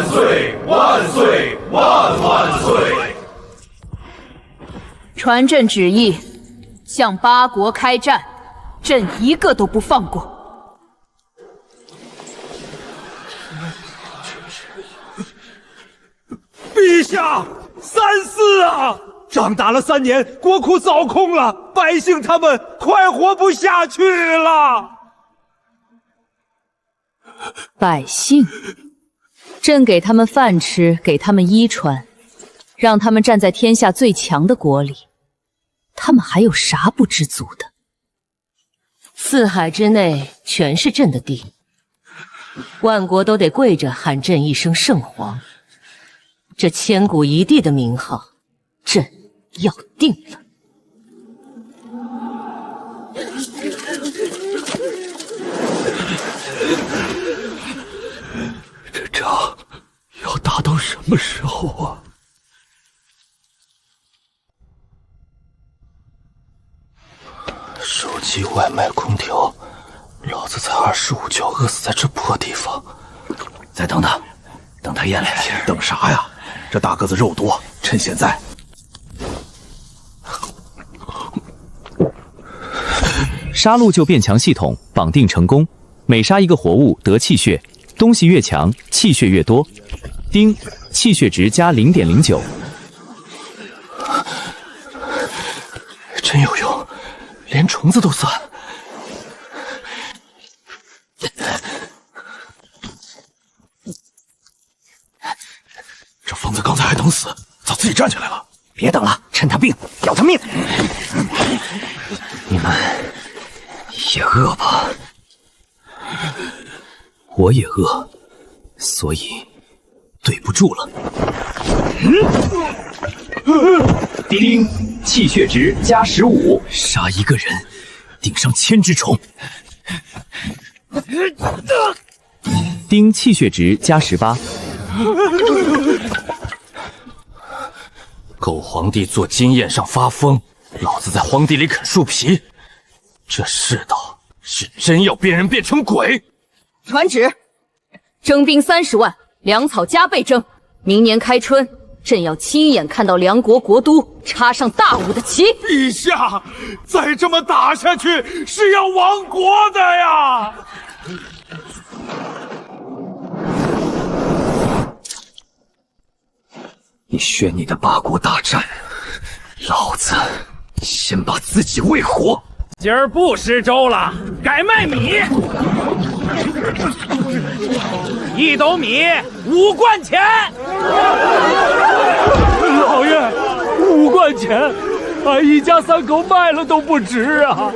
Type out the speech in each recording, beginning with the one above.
万岁！万岁！万万岁！传朕旨意，向八国开战，朕一个都不放过。陛下，34啊！仗打了3年，国库糟空了，百姓他们快活不下去了。百姓，朕给他们饭吃，给他们衣穿，让他们站在天下最强的国里，他们还有啥不知足的？4海之内全是朕的地，万国都得跪着喊朕一声圣皇。这千古一帝的名号，朕要定了。这仗要打到什么时候啊？手机、外卖、空调，老子才25就要饿死在这破地方。再等等，等他咽下去。等啥呀？这大个子肉多，趁现在。杀戮就变强系统绑定成功，每杀一个活物得气血，东西越强，气血越多。丁，气血值加0.09。真有用，连虫子都算。这疯子刚才还等死，咋自己站起来了？别等了，趁他病，要他命！你们也饿吧？我也饿，所以对不住了。丁，气血值加15。杀一个人，顶上1000只虫。丁，气血值加18。狗皇帝做金宴上发疯，老子在荒地里啃树皮。这世道是真要变人变成鬼？传旨，征兵30万，粮草加倍征。明年开春，朕要亲眼看到梁国国都插上大武的旗。陛下，再这么打下去是要亡国的呀！你宣你的八国大战，老子先把自己喂活。今儿不吃粥了，改卖米，1斗米5贯钱。老爷，5贯钱，俺一家3口卖了都不值啊！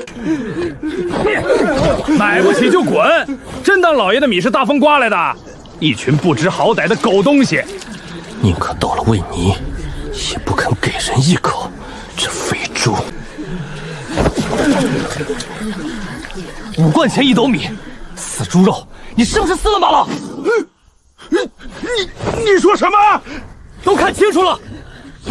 买不起就滚！真当老爷的米是大风刮来的？一群不知好歹的狗东西！宁可倒了喂泥，也不肯给人一口。这肥猪！5贯钱1斗米，死猪肉！你是不是4万把了？你说什么？都看清楚了，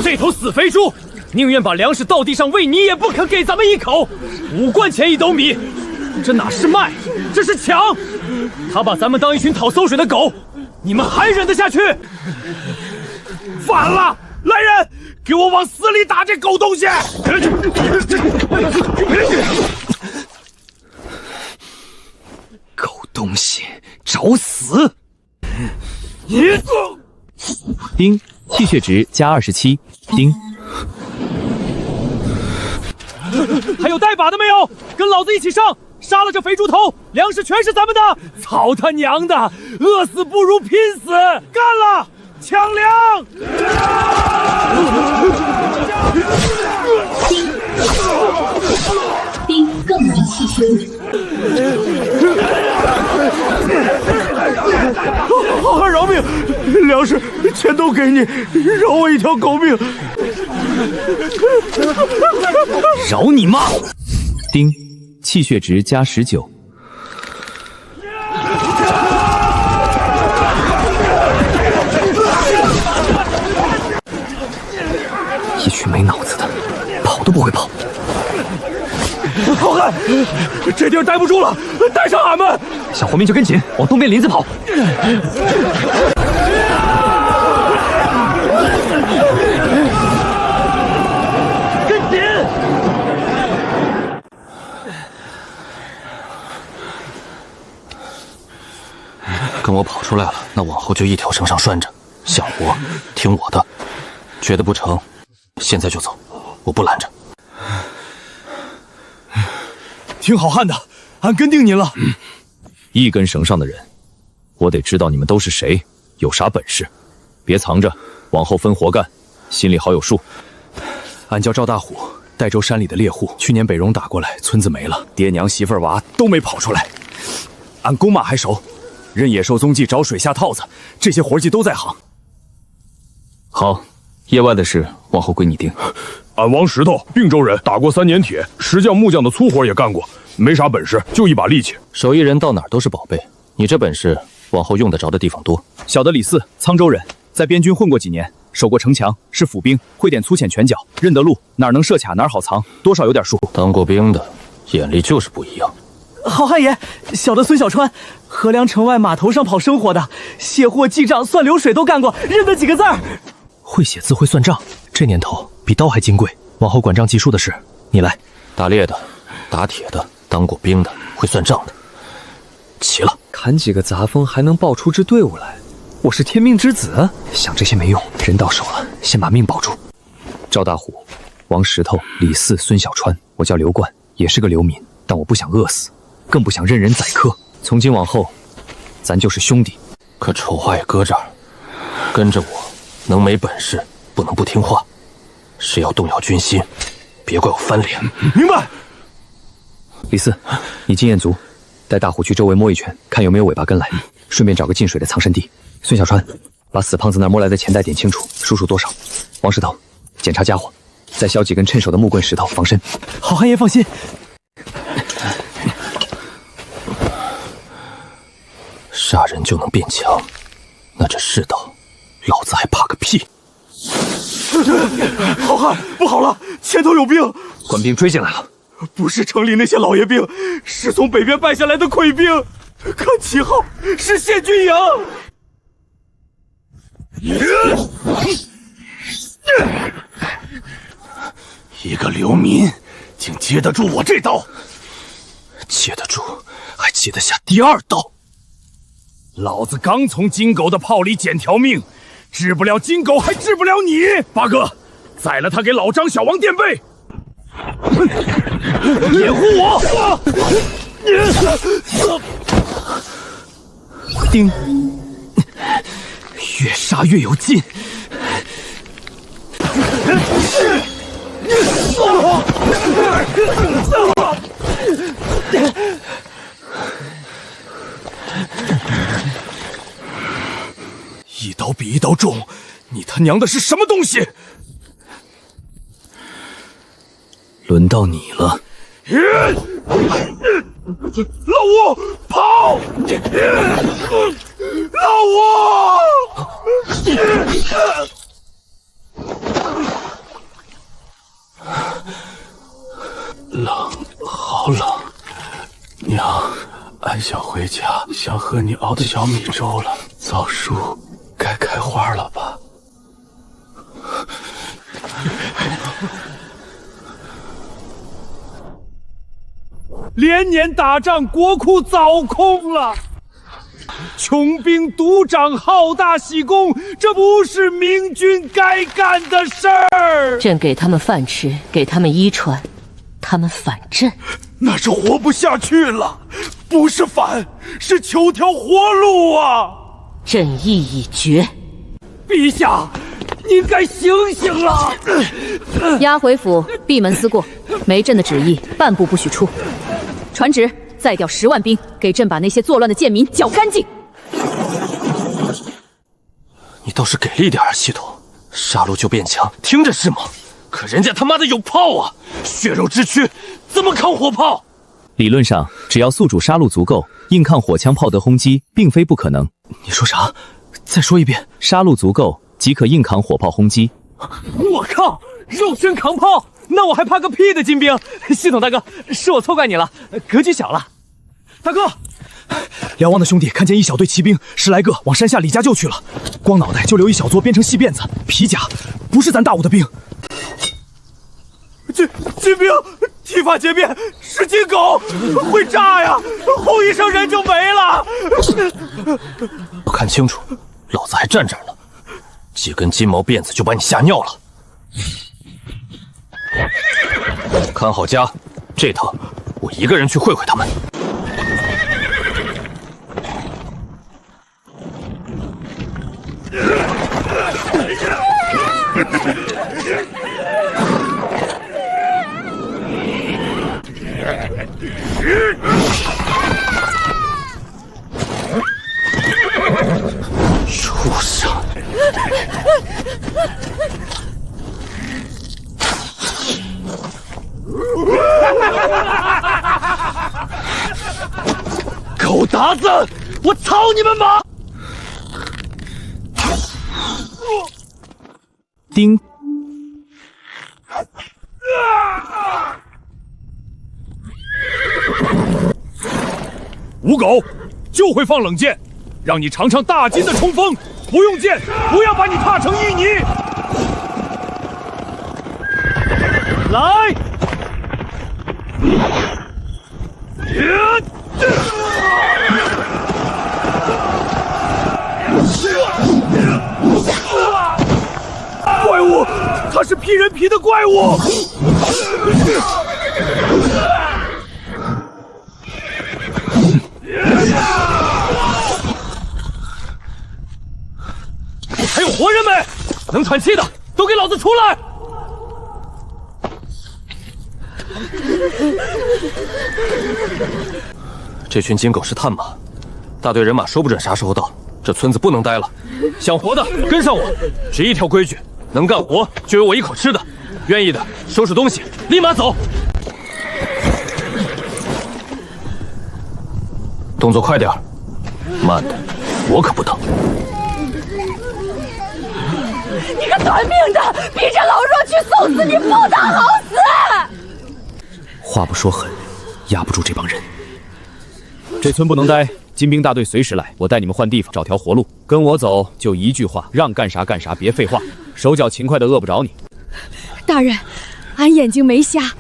这头死肥猪宁愿把粮食倒地上喂泥，也不肯给咱们一口。5贯钱1斗米，这哪是卖，这是抢！他把咱们当一群讨馊水的狗，你们还忍得下去？反了！来人，给我往死里打这狗东西！狗东西，找死！丁，气血值加27。丁，还有带把的没有？跟老子一起上！杀了这肥猪头，粮食全是咱们的！操他娘的，饿死不如拼死！干了！抢粮！丁更难气修。饶命！粮食全都给你，饶我一条狗命！饶你妈！丁，气血值加19。一群没脑子的，跑都不会跑。好汉，这地儿待不住了，带上俺们！想活命就跟紧，往东边林子跑。跟我跑出来了，那往后就一条绳上拴着，想活听我的，觉得不成，现在就走，我不拦着。挺好汉的，俺跟定您了。一根绳上的人，我得知道你们都是谁，有啥本事，别藏着，往后分活干，心里好有数。俺叫赵大虎，代州山里的猎户，去年北戎打过来，村子没了，爹娘媳妇儿娃都没跑出来。俺公马还熟，认野兽踪迹、找水下套子，这些活计都在行。好，业外的事往后归你定。俺王石头，并州人，打过3年铁，石匠、木匠的粗活也干过，没啥本事，就一把力气。手艺人到哪儿都是宝贝，你这本事往后用得着的地方多。小的李四，沧州人，在边军混过几年，守过城墙，是府兵，会点粗浅拳脚，认得路，哪儿能设卡哪儿好藏，多少有点数。当过兵的眼力就是不一样。好汉爷，小的孙小川，河梁城外码头上跑生活的，卸货记账算流水都干过，认得几个字儿。会写字会算账，这年头比刀还金贵。往后管账计数的事，你来。打猎的，打铁的，当过兵的，会算账的，齐了。砍几个杂风还能爆出支队伍来，我是天命之子。想这些没用，人到手了，先把命保住。赵大虎、王石头、李四、孙小川，我叫刘冠，也是个流民，但我不想饿死，更不想任人宰客。从今往后，咱就是兄弟。可丑话也搁这儿，跟着我，能没本事，不能不听话。谁要动摇军心，别怪我翻脸。明白。李四，你经验足，带大虎去周围摸一圈，看有没有尾巴跟来，顺便找个进水的藏身地。孙小川，把死胖子那儿摸来的钱袋点清楚，数数多少。王石头，检查家伙，再削几根趁手的木棍石头防身。好汉爷放心。杀人就能变强，那这世道，老子还怕个屁！好汉，不好了，前头有兵！官兵追进来了，不是城里那些老爷兵，是从北边败下来的溃兵。看旗号，是谢军营。一个流民，竟接得住我这刀？接得住，还接得下第2刀？老子刚从金狗的炮里捡条命，治不了金狗，还治不了你。八哥，宰了他给老张、小王垫背，掩护我！丁，越杀越有劲。一刀比一刀重，你他娘的是什么东西？轮到你了。老吴，跑！老吴！冷，好冷。娘，俺想回家，想喝你熬的小米粥了。枣树该开花了吧？连年打仗，国库早空了。穷兵独掌，好大喜功，这不是明君该干的事儿。朕给他们饭吃，给他们衣穿，他们反朕，那是活不下去了，不是反，是求条活路啊！朕意已决。陛下，您该醒醒了！押回府，闭门思过。没朕的旨意，半步不许出。传旨，再调10万兵，给朕把那些作乱的贱民剿干净。你倒是给力点啊，系统！杀戮就变强，听着是吗？可人家他妈的有炮啊，血肉之躯，怎么抗火炮？理论上，只要宿主杀戮足够，硬抗火枪炮的轰击并非不可能。你说啥？再说一遍。杀戮足够即可硬扛火炮轰击。我靠，肉身扛炮，那我还怕个屁的金兵！系统大哥，是我错怪你了，格局小了。大哥，瞭望的兄弟看见一小队骑兵10来个往山下李家就去了，光脑袋就留一小撮编成细辫子、皮甲，不是咱大武的兵。金兵，剃发结辫，是金狗，会炸呀！轰一声人就没了。不看清楚，老子还站这儿呢，几根金毛辫子就把你吓尿了。看好家，这趟我一个人去会会他们。畜生！狗杂子，我操你们妈！叮！吴狗就会放冷箭，让你尝尝大金的冲锋。不用剑，不要把你踏成淤泥。来！怪物，它是披人皮的怪物。还有活人没？能喘气的都给老子出来！这群金狗是探马，大队人马说不准啥时候到，这村子不能待了。想活的跟上我，只一条规矩：能干活就有我一口吃的。愿意的收拾东西，立马走。动作快点，慢的我可不等。你个短命的，逼着老弱去送死，你不当好死！话不说狠，压不住这帮人。这村不能待，金兵大队随时来，我带你们换地方，找条活路。跟我走，就一句话，让干啥干啥，别废话，手脚勤快的饿不着你。大人，俺眼睛没瞎，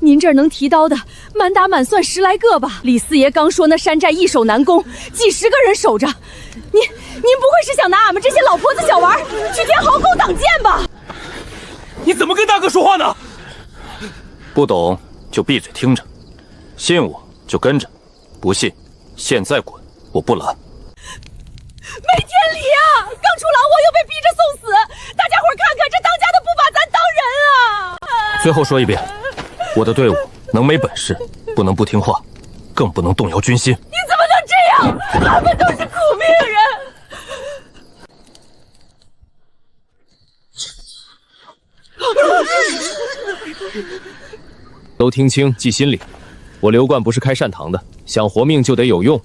您这儿能提刀的，满打满算10来个吧。李四爷刚说那山寨易守难攻，几十个人守着。您不会是想拿俺们这些老婆子小娃去填壕沟挡箭吧？你怎么跟大哥说话呢？不懂就闭嘴听着，信我就跟着，不信现在滚，我不拦。没天理啊！刚出牢窝又被逼着送死，大家伙看看，这当家的不把咱当人啊！最后说一遍，我的队伍能没本事，不能不听话，更不能动摇军心。你怎么能这样？俺们都是苦命人。都听清，记心里。我刘冠不是开善堂的，想活命就得有用，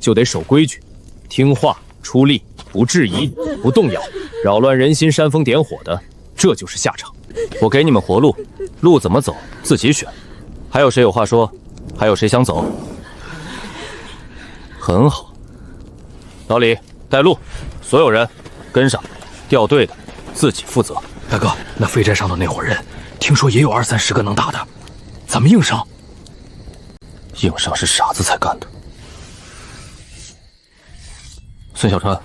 就得守规矩，听话。出力，不质疑，不动摇，扰乱人心、煽风点火的，这就是下场。我给你们活路，路怎么走自己选。还有谁有话说？还有谁想走？很好，老李带路，所有人跟上，掉队的自己负责。大哥，那废寨上的那伙人，听说也有20-30个能打的，咱们硬上。硬上是傻子才干的。孙小川，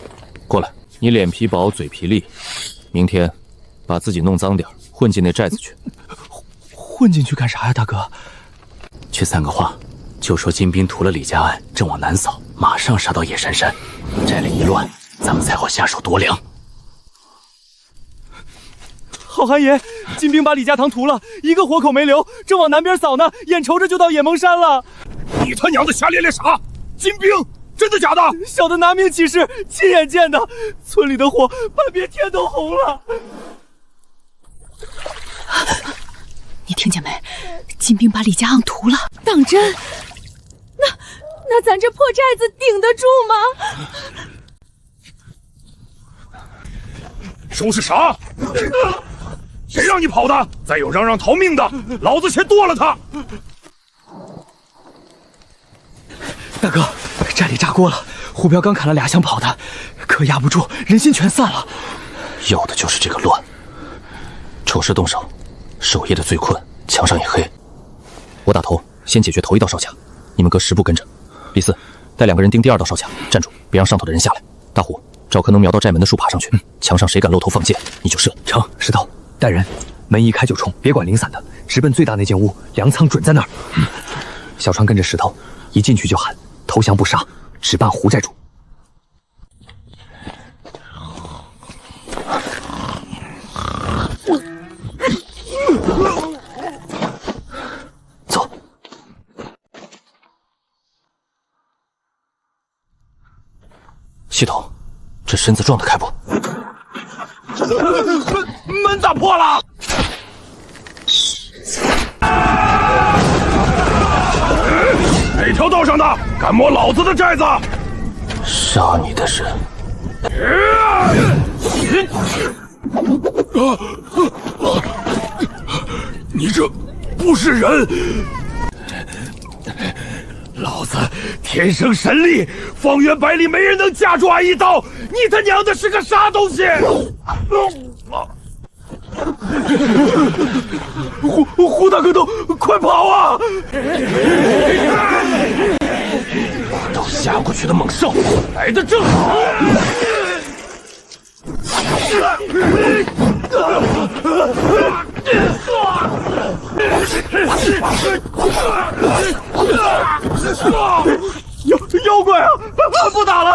过来！你脸皮薄，嘴皮利，明天把自己弄脏点，混进那寨子去。混进去干啥呀，大哥？去3个话，就说金兵屠了李家安，正往南扫，马上杀到野山山，寨里一乱，咱们才好下手夺粮。好汉爷，金兵把李家堂屠了，一个活口没留，正往南边扫呢，眼瞅着就到野蒙山了。你他娘的瞎咧咧啥？金兵！真的假的？小的拿命起誓，亲眼见的。村里的火，半边天都红了。你听见没？金兵把李家昂屠了，当真？那咱这破寨子顶得住吗？收拾啥？谁让你跑的？再有嚷嚷逃命的，老子先剁了他！大哥，寨里炸锅了，虎彪刚砍了2枪跑的，可压不住，人心全散了。要的就是这个乱。丑事动手，守夜的最困，墙上一黑。我打头。先解决头一道哨卡，你们各10步跟着。李四，带2个人盯第2道哨卡，站住，别让上头的人下来。大虎，赵柯能瞄到寨门的树爬上去，墙上谁敢露头放箭，你就射。成，石头，带人，门一开就冲，别管零散的，直奔最大那间屋，粮仓准在那儿。小川跟着石头，一进去就喊投降不杀，只办胡寨主。走。系统，这身子撞得开不？门咋破了？哪条道上的敢摸老子的寨子？杀你的人！你这不是人！老子天生神力，方圆百里没人能架住俺一刀！你他娘的是个啥东西？胡大哥都快跑啊！都下过去的猛兽来得正好。妖怪啊！不打了！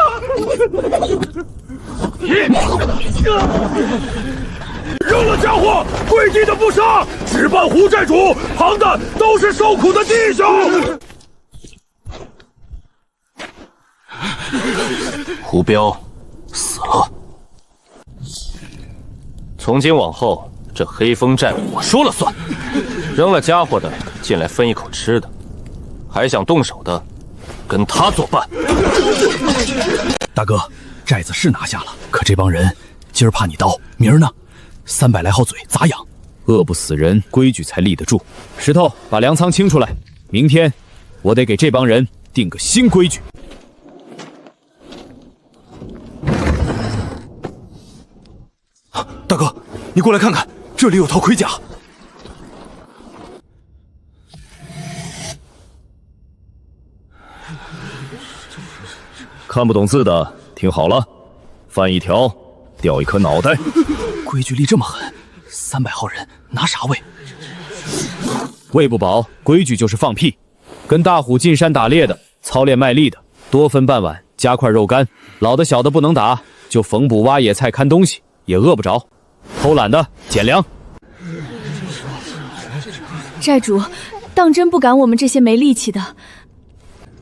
扔了家伙，跪地的不杀，只办胡寨主，旁的都是受苦的弟兄。胡彪死了。从今往后，这黑风寨我说了算。扔了家伙的进来分一口吃的，还想动手的，跟他作伴。大哥，寨子是拿下了，可这帮人今儿怕你刀，明儿呢？300来号嘴咋养？饿不死人，规矩才立得住。石头，把粮仓清出来，明天我得给这帮人定个新规矩。大哥，你过来看看，这里有套盔甲。看不懂字的听好了，犯一条掉一颗脑袋。规矩立这么狠，300号人拿啥喂？喂不饱，规矩就是放屁。跟大虎进山打猎的，操练卖力的，多分半碗，加块肉干。老的小的不能打，就缝补挖野菜看东西，也饿不着。偷懒的减粮。寨主，当真不赶我们这些没力气的。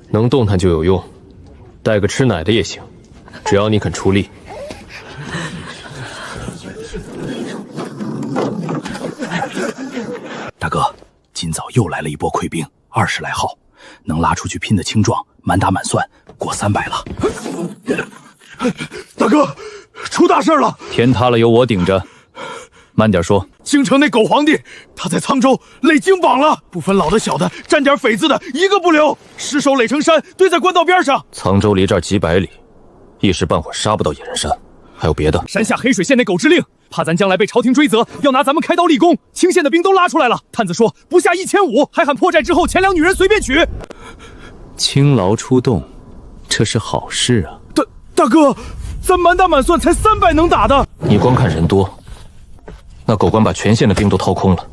能动弹就有用，带个吃奶的也行，只要你肯出力。大哥，今早又来了一波溃兵，20来号，能拉出去拼的轻壮，满打满算过300了。大哥，出大事了！天塌了有我顶着。慢点说。京城那狗皇帝，他在沧州垒京榜了，不分老的小的，沾点匪字的一个不留，尸首垒成山，堆在官道边上。沧州离这儿几百里，一时半会儿杀不到野人山。还有别的？山下黑水县那狗之令，怕咱将来被朝廷追责，要拿咱们开刀立功。清县的兵都拉出来了，探子说不下1500，还喊破寨之后钱粮女人随便取。轻劳出动，这是好事啊！大哥，咱满打满算才300能打的。你光看人多，那狗官把全县的兵都掏空了，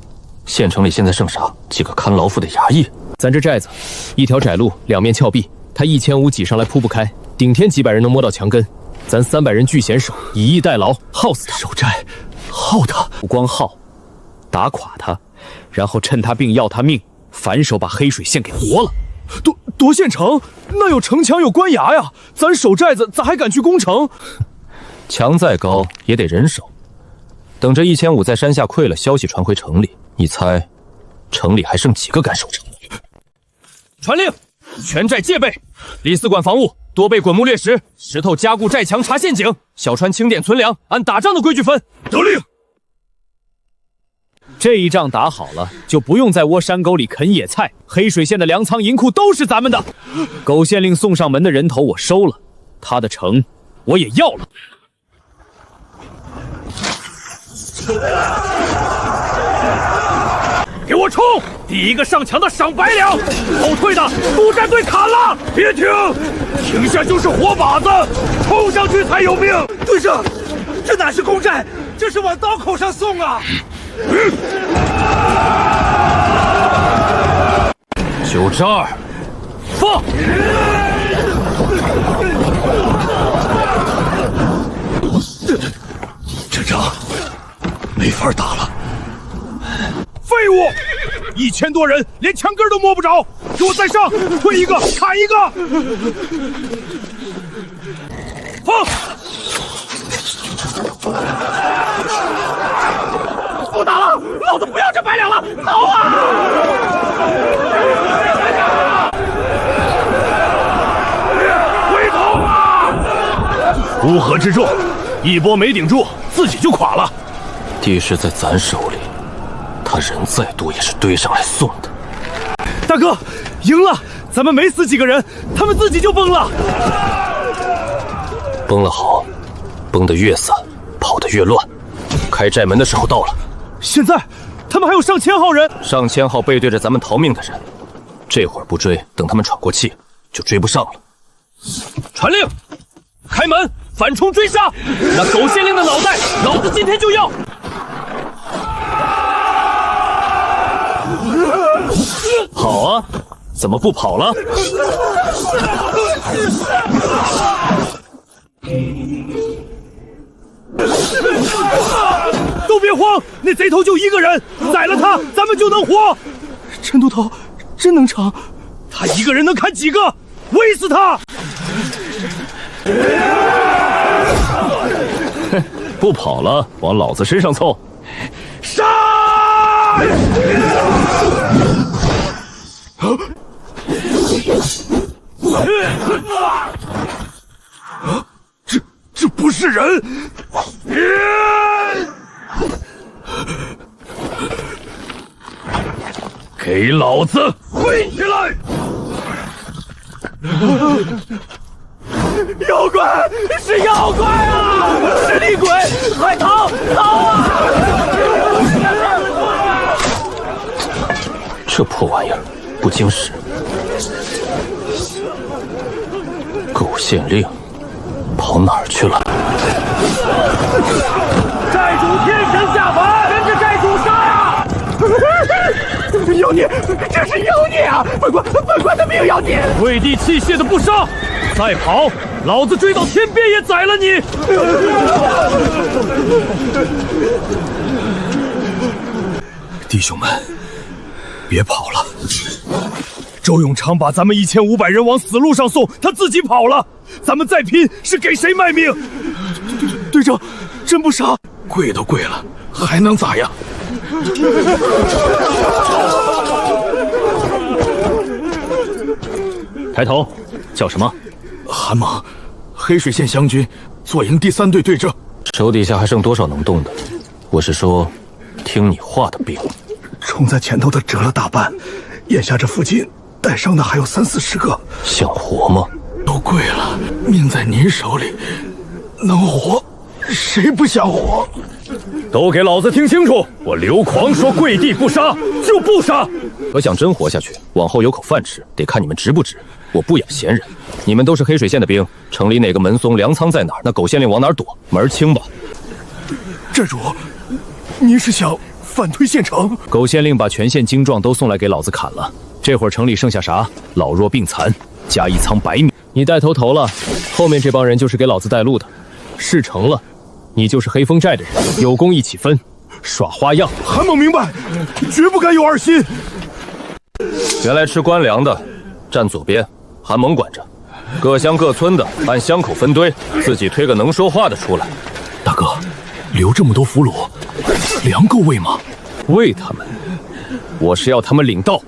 县城里现在剩啥？几个看牢妇的衙役。咱这寨子一条窄路，两面峭壁，他1500挤上来铺不开，顶天几百人能摸到墙根。咱300人聚险守，以逸待劳，耗死他。守寨，耗他，不光耗，打垮他，然后趁他病要他命，反手把黑水县给夺了。夺县城，那有城墙有关衙呀，咱守寨子咋还敢去攻城？墙再高也得人守。等着1500在山下溃了，消息传回城里，你猜城里还剩几个敢守城？传令，全寨戒备，李四管防务，多备滚木掠石，石头加固寨墙查陷阱，小川清点存粮，按打仗的规矩分。得令。这一仗打好了，就不用再窝山沟里啃野菜。黑水县的粮仓银库都是咱们的。狗县令送上门的人头我收了，他的城我也要了。给我冲！第一个上墙的赏100两，后退的督战队砍了！别停，停下就是活靶子，冲上去才有命！队长，这哪是攻占，这是往刀口上送啊！就这儿，放！这仗没法打了。废物，1000多人连墙根都摸不着，给我再上，推一个砍一个，放！不打了，老子不要这100两了，走啊！回头啊！乌合之众，一波没顶住，自己就垮了。地势在咱手里，他人再多也是堆上来送的。大哥，赢了，咱们没死几个人，他们自己就崩了。崩了好，崩得越散，跑得越乱。开寨门的时候到了。现在他们还有上千号人，上千号背对着咱们逃命的人，这会儿不追，等他们喘过气，就追不上了。传令，开门，反冲追杀！那狗县令的脑袋，老子今天就要！好啊，怎么不跑了？都别慌，那贼头就一个人，宰了他，咱们就能活。陈都头真能成，他一个人能砍几个？围死他！不跑了，往老子身上凑！杀！这不是人！给老子跪起来！妖怪，是妖怪啊！是厉鬼，快逃！逃啊！这破玩意儿不经事。狗县令跑哪儿去了？寨主天神下凡，跟着寨主杀呀！妖孽，这是妖孽啊！本官的命要紧！跪地器械的不杀，再跑，老子追到天边也宰了你！弟兄们，别跑了！周永昌把咱们1500人往死路上送，他自己跑了。咱们再拼，是给谁卖命？队长，真不杀？跪都跪了，还能咋样？抬头，叫什么？韩猛，黑水县湘军左营第3队队正。手底下还剩多少能动的？我是说，听你话的兵。冲在前头的折了大半，眼下这附近带伤的还有30-40个。想活吗？都跪了，命在您手里，能活，谁不想活？都给老子听清楚！我刘狂说跪地不杀就不杀。我想真活下去，往后有口饭吃，得看你们值不值。我不养闲人。你们都是黑水县的兵，城里哪个门松粮仓在哪儿？那狗县令往哪儿躲？门儿清吧。寨主，您是想反推县城？狗县令把全县精壮都送来给老子砍了。这会儿城里剩下啥？老弱病残，加一仓白米。你带头投了，后面这帮人就是给老子带路的。事成了，你就是黑风寨的人，有功一起分，耍花样。韩猛明白，绝不敢有二心。原来吃官粮的，站左边，韩猛管着；各乡各村的按乡口分堆，自己推个能说话的出来。大哥，留这么多俘虏，粮够喂吗？喂他们，我是要他们领到，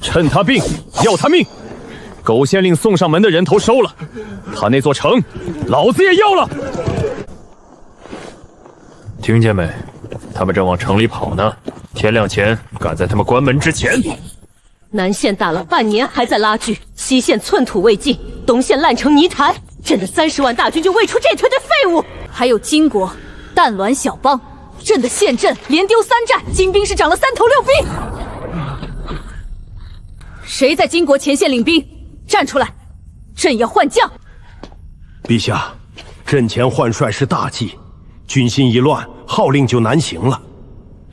趁他病要他命。狗县令送上门的人头收了，他那座城，老子也要了。听见没？他们正往城里跑呢。天亮前赶在他们关门之前。南线打了半年还在拉锯，西线寸土未进，东线烂成泥潭。朕的30万大军就喂出这堆的废物。还有金国、淡滦小邦，朕的县镇连丢3寨，精兵是长了3头6臂。谁在金国前线领兵？站出来！朕要换将。陛下，阵前换帅是大忌，军心一乱，号令就难行了。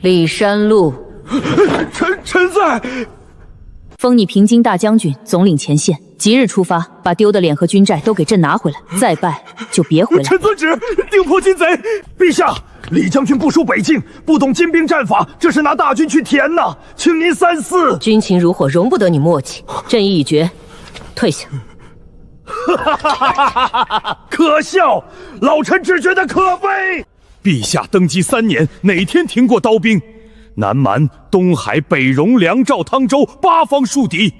李山路，臣在。封你平津大将军，总领前线，即日出发，把丢的脸和军寨都给朕拿回来。再败就别回来。臣遵旨，定破金贼。陛下，李将军部署北境，不懂金兵战法，这是拿大军去填呐，请您三思。军情如火，容不得你磨叽。朕意已决，退下。可笑，老臣只觉得可悲。陛下登基3年，哪天停过刀兵？南蛮、东海、北戎、凉赵、汤州8方树敌，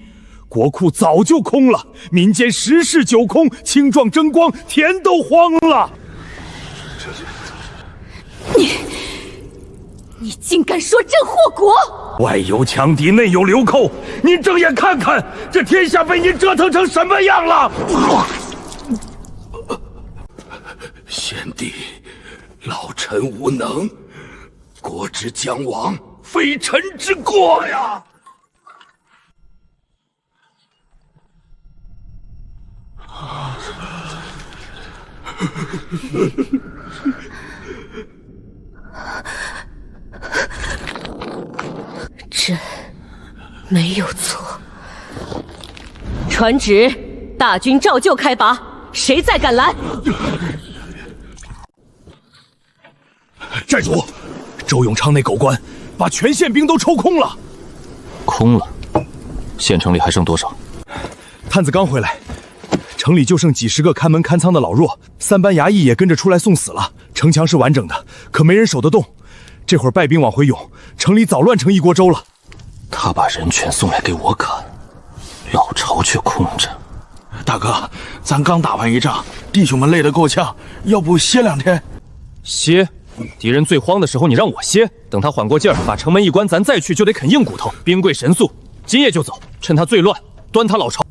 国库早就空了，民间10室9空，青壮争光，田都荒了。你竟敢说朕祸国！外有强敌，内有流寇，您睁眼看看，这天下被您折腾成什么样了！贤弟，老臣无能，国之将亡，非臣之过呀！朕没有错。传旨，大军照旧开拔，谁再敢拦？寨主，周永昌那狗官把全县兵都抽空了。空了？县城里还剩多少？探子刚回来，城里就剩几十个看门看仓的老弱，3班衙役也跟着出来送死了。城墙是完整的，可没人守得动。这会儿败兵往回涌，城里早乱成一锅粥了。他把人全送来给我砍，老巢却空着。大哥，咱刚打完一仗，弟兄们累得够呛，要不歇2天？歇？敌人最慌的时候，你让我歇？等他缓过劲儿，把城门一关，咱再去就得啃硬骨头。兵贵神速，今夜就走，趁他最乱，端他老巢。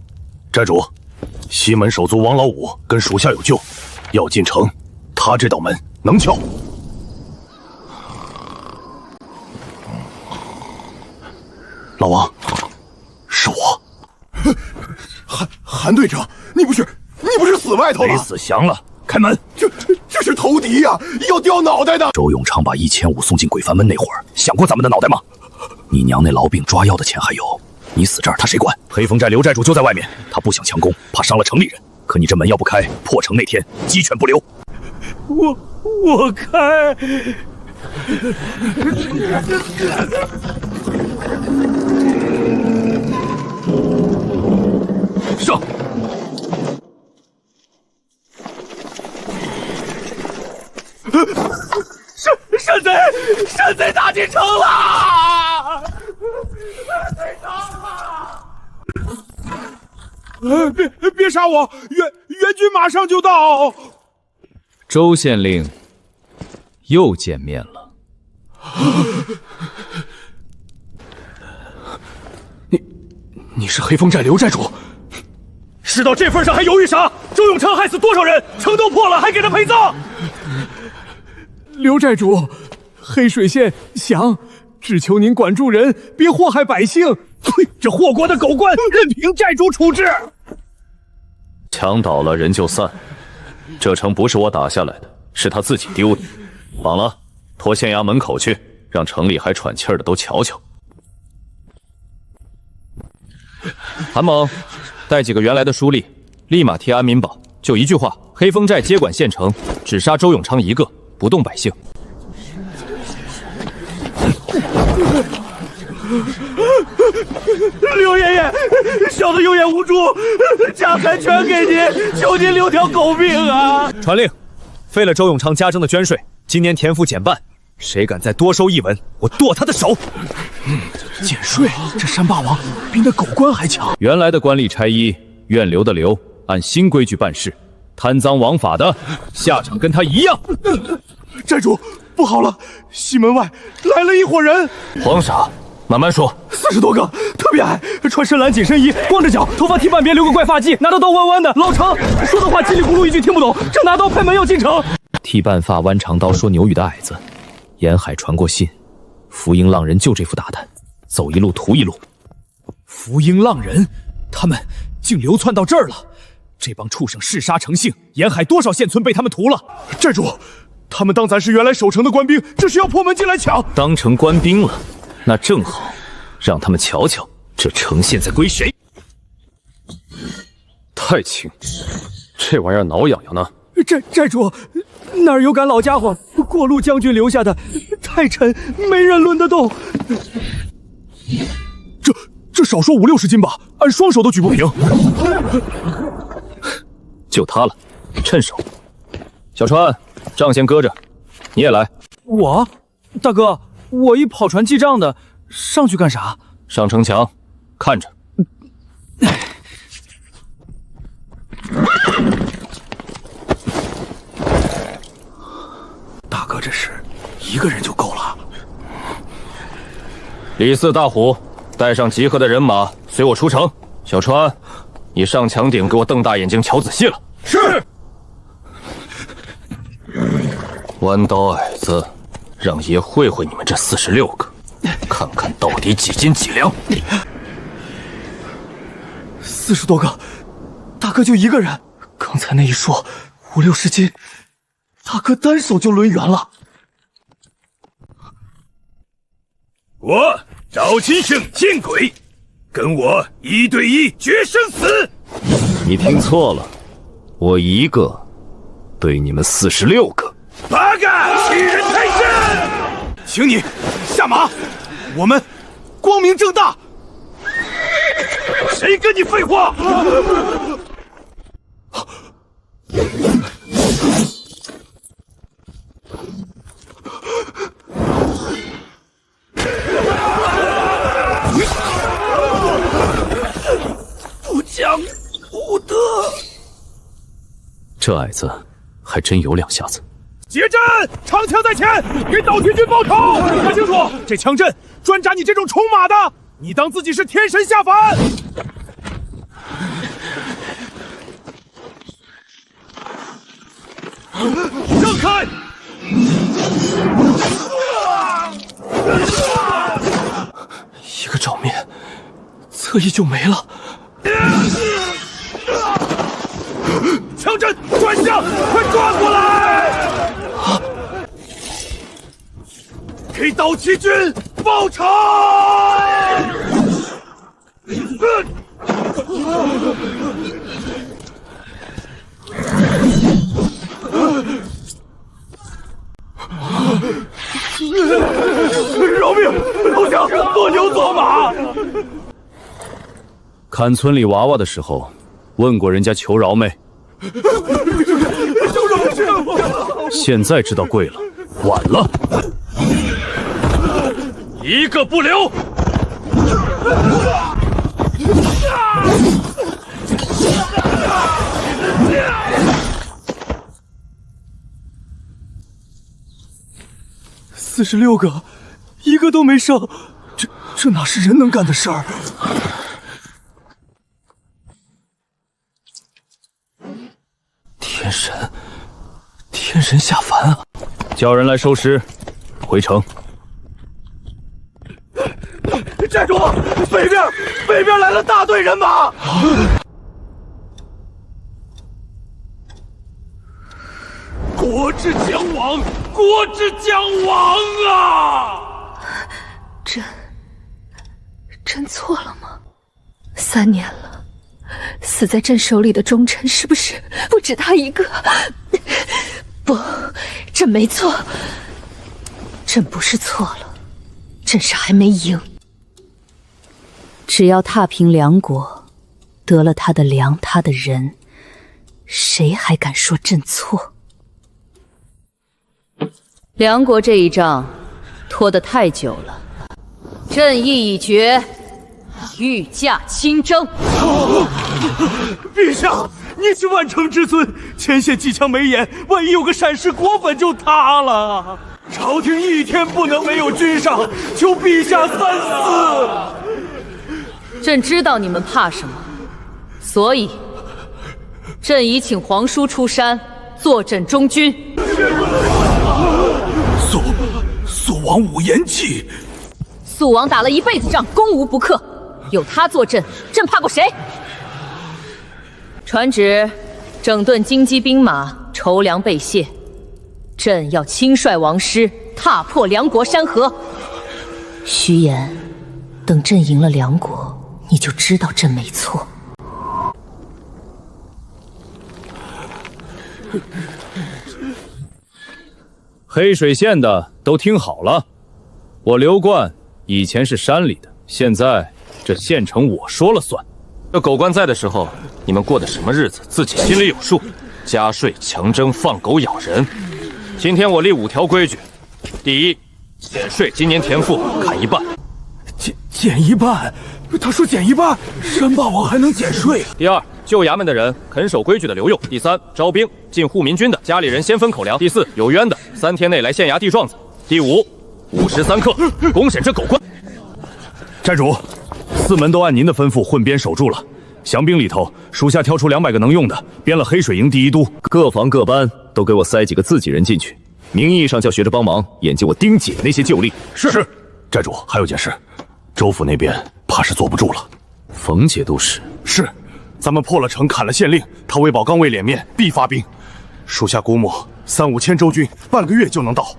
寨主，西门手足王老五跟属下有救，要进城，他这道门能撬。老王，是我。韩队长，你不是死外头了？没死降了，开门！这是投敌呀，要掉脑袋的。周永昌把1500送进鬼幡门那会儿，想过咱们的脑袋吗？你娘那痨病抓药的钱还有，你死这儿他谁管？黑风寨刘寨主就在外面，他不想强攻，怕伤了城里人。可你这门要不开，破城那天鸡犬不留。我开。上！山贼打进城了！队长！别杀我！援军马上就到。周县令又见面了。你是黑风寨刘寨主？事到这份上还犹豫啥？周永昌害死多少人，城都破了还给他陪葬。刘寨主，黑水县降，只求您管住人，别祸害百姓。呸！这祸国的狗官，任凭寨主处置。墙倒了人就散，这城不是我打下来的，是他自己丢的。绑了，拖县衙门口去，让城里还喘气儿的都瞧瞧。韩猛，带几个原来的书吏，立马贴安民榜，就一句话：黑风寨接管县城，只杀周永昌一个，不动百姓。刘爷爷，小的有眼无珠，家财全给您，求您留条狗命啊！传令，废了周永昌加征的捐税，今年田赋减半，谁敢再多收1文，我剁他的手！减税，这山霸王比那狗官还强。原来的官吏差役，愿留的留，按新规矩办事。贪赃枉法的，下场跟他一样。寨主，不好了，西门外来了一伙人。慌啥？慢慢说。40多个，特别矮，穿深蓝紧身衣，光着脚，头发剃半边，留个怪发髻，拿着刀弯弯的。老程说的话叽里咕噜一句听不懂，正拿刀拍门要进城。剃半发弯长刀说牛语的矮子，沿海传过信，福音浪人就这副大胆，走一路屠一路。福音浪人，他们竟流窜到这儿了！这帮畜生嗜杀成性，沿海多少县村被他们屠了！寨主，他们当咱是原来守城的官兵，这是要破门进来抢。当成官兵了，那正好，让他们瞧瞧这城现在归谁。太轻，这玩意儿挠痒痒呢。寨主，哪儿有赶老家伙？过路将军留下的，太沉，没人抡得动。这少说50-60斤吧，按双手都举不平。就他了，趁手。小川，账先搁着，你也来。我，大哥，我一跑船记账的，上去干啥？上城墙，看着。大哥，这是一个人就够了。李四、大虎，带上集合的人马，随我出城。小川，你上墙顶给我瞪大眼睛瞧仔细了。是。弯刀矮子，让爷会会你们这46个，看看到底几斤几两。40多个，大哥就一个人。刚才那一说50-60斤，大哥单手就抡圆了。我赵金胜见鬼，跟我1对1决生死。你听错了，我一个对你们46个。八个欺人太甚！请你下马，我们光明正大。谁跟你废话？不讲武德。这矮子还真有2下子。结阵，长枪在前，给岛田军报仇！看清楚，这枪阵专扎你这种充马的，你当自己是天神下凡？让开！一个照面，侧翼就没了。枪阵转向，快抓过来！给岛崎军报仇！饶命！投降！做牛做马！看村里娃娃的时候，问过人家求饶没？现在知道跪了，晚了。一个不留！46个，一个都没剩，这哪是人能干的事儿？天神下凡啊！叫人来收尸，回城。寨主，北边来了大队人马！国之将亡，国之将亡啊！朕错了吗？3年了，死在朕手里的忠臣是不是不止他一个？不，朕没错，朕不是错了，朕是还没赢。只要踏平梁国，得了他的粮，他的人，谁还敢说朕错？梁国这一仗拖得太久了，朕意已决，御驾亲征。陛下，你是万乘之尊，前线机枪没眼，万一有个闪失，国本就塌了。朝廷一天不能没有军伤，求陛下三思。朕知道你们怕什么，所以朕已请皇叔出山坐镇中军。肃王武延气。肃王打了一辈子仗，攻无不克，有他坐镇，朕怕过谁？传旨，整顿京畿兵马，筹粮备谢。朕要亲率王师，踏破梁国山河。徐言，等朕赢了梁国，你就知道朕没错。黑水县的都听好了，我刘冠以前是山里的，现在这县城我说了算。这狗官在的时候，你们过的什么日子，自己心里有数。加税、强征、放狗咬人。今天我立5条规矩：第一，减税，今年田赋砍一半。减一半？他说减一半，山霸王还能减税？第二，旧衙门的人肯守规矩的留用。第三，招兵进护民军的家里人先分口粮。第四，有冤的3天内来县衙递状子。第五，5时3刻公审这狗官。寨主，4门都按您的吩咐混编守住了。降兵里头，属下挑出200个能用的，编了黑水营第1都，各房各班都给我塞几个自己人进去，名义上叫学着帮忙，眼睛我盯紧那些旧吏。是。寨主，还有件事，州府那边怕是坐不住了。冯节度使是，咱们破了城，砍了县令，他魏宝刚为脸面，必发兵。属下估摸3、5千州军，半个月就能到。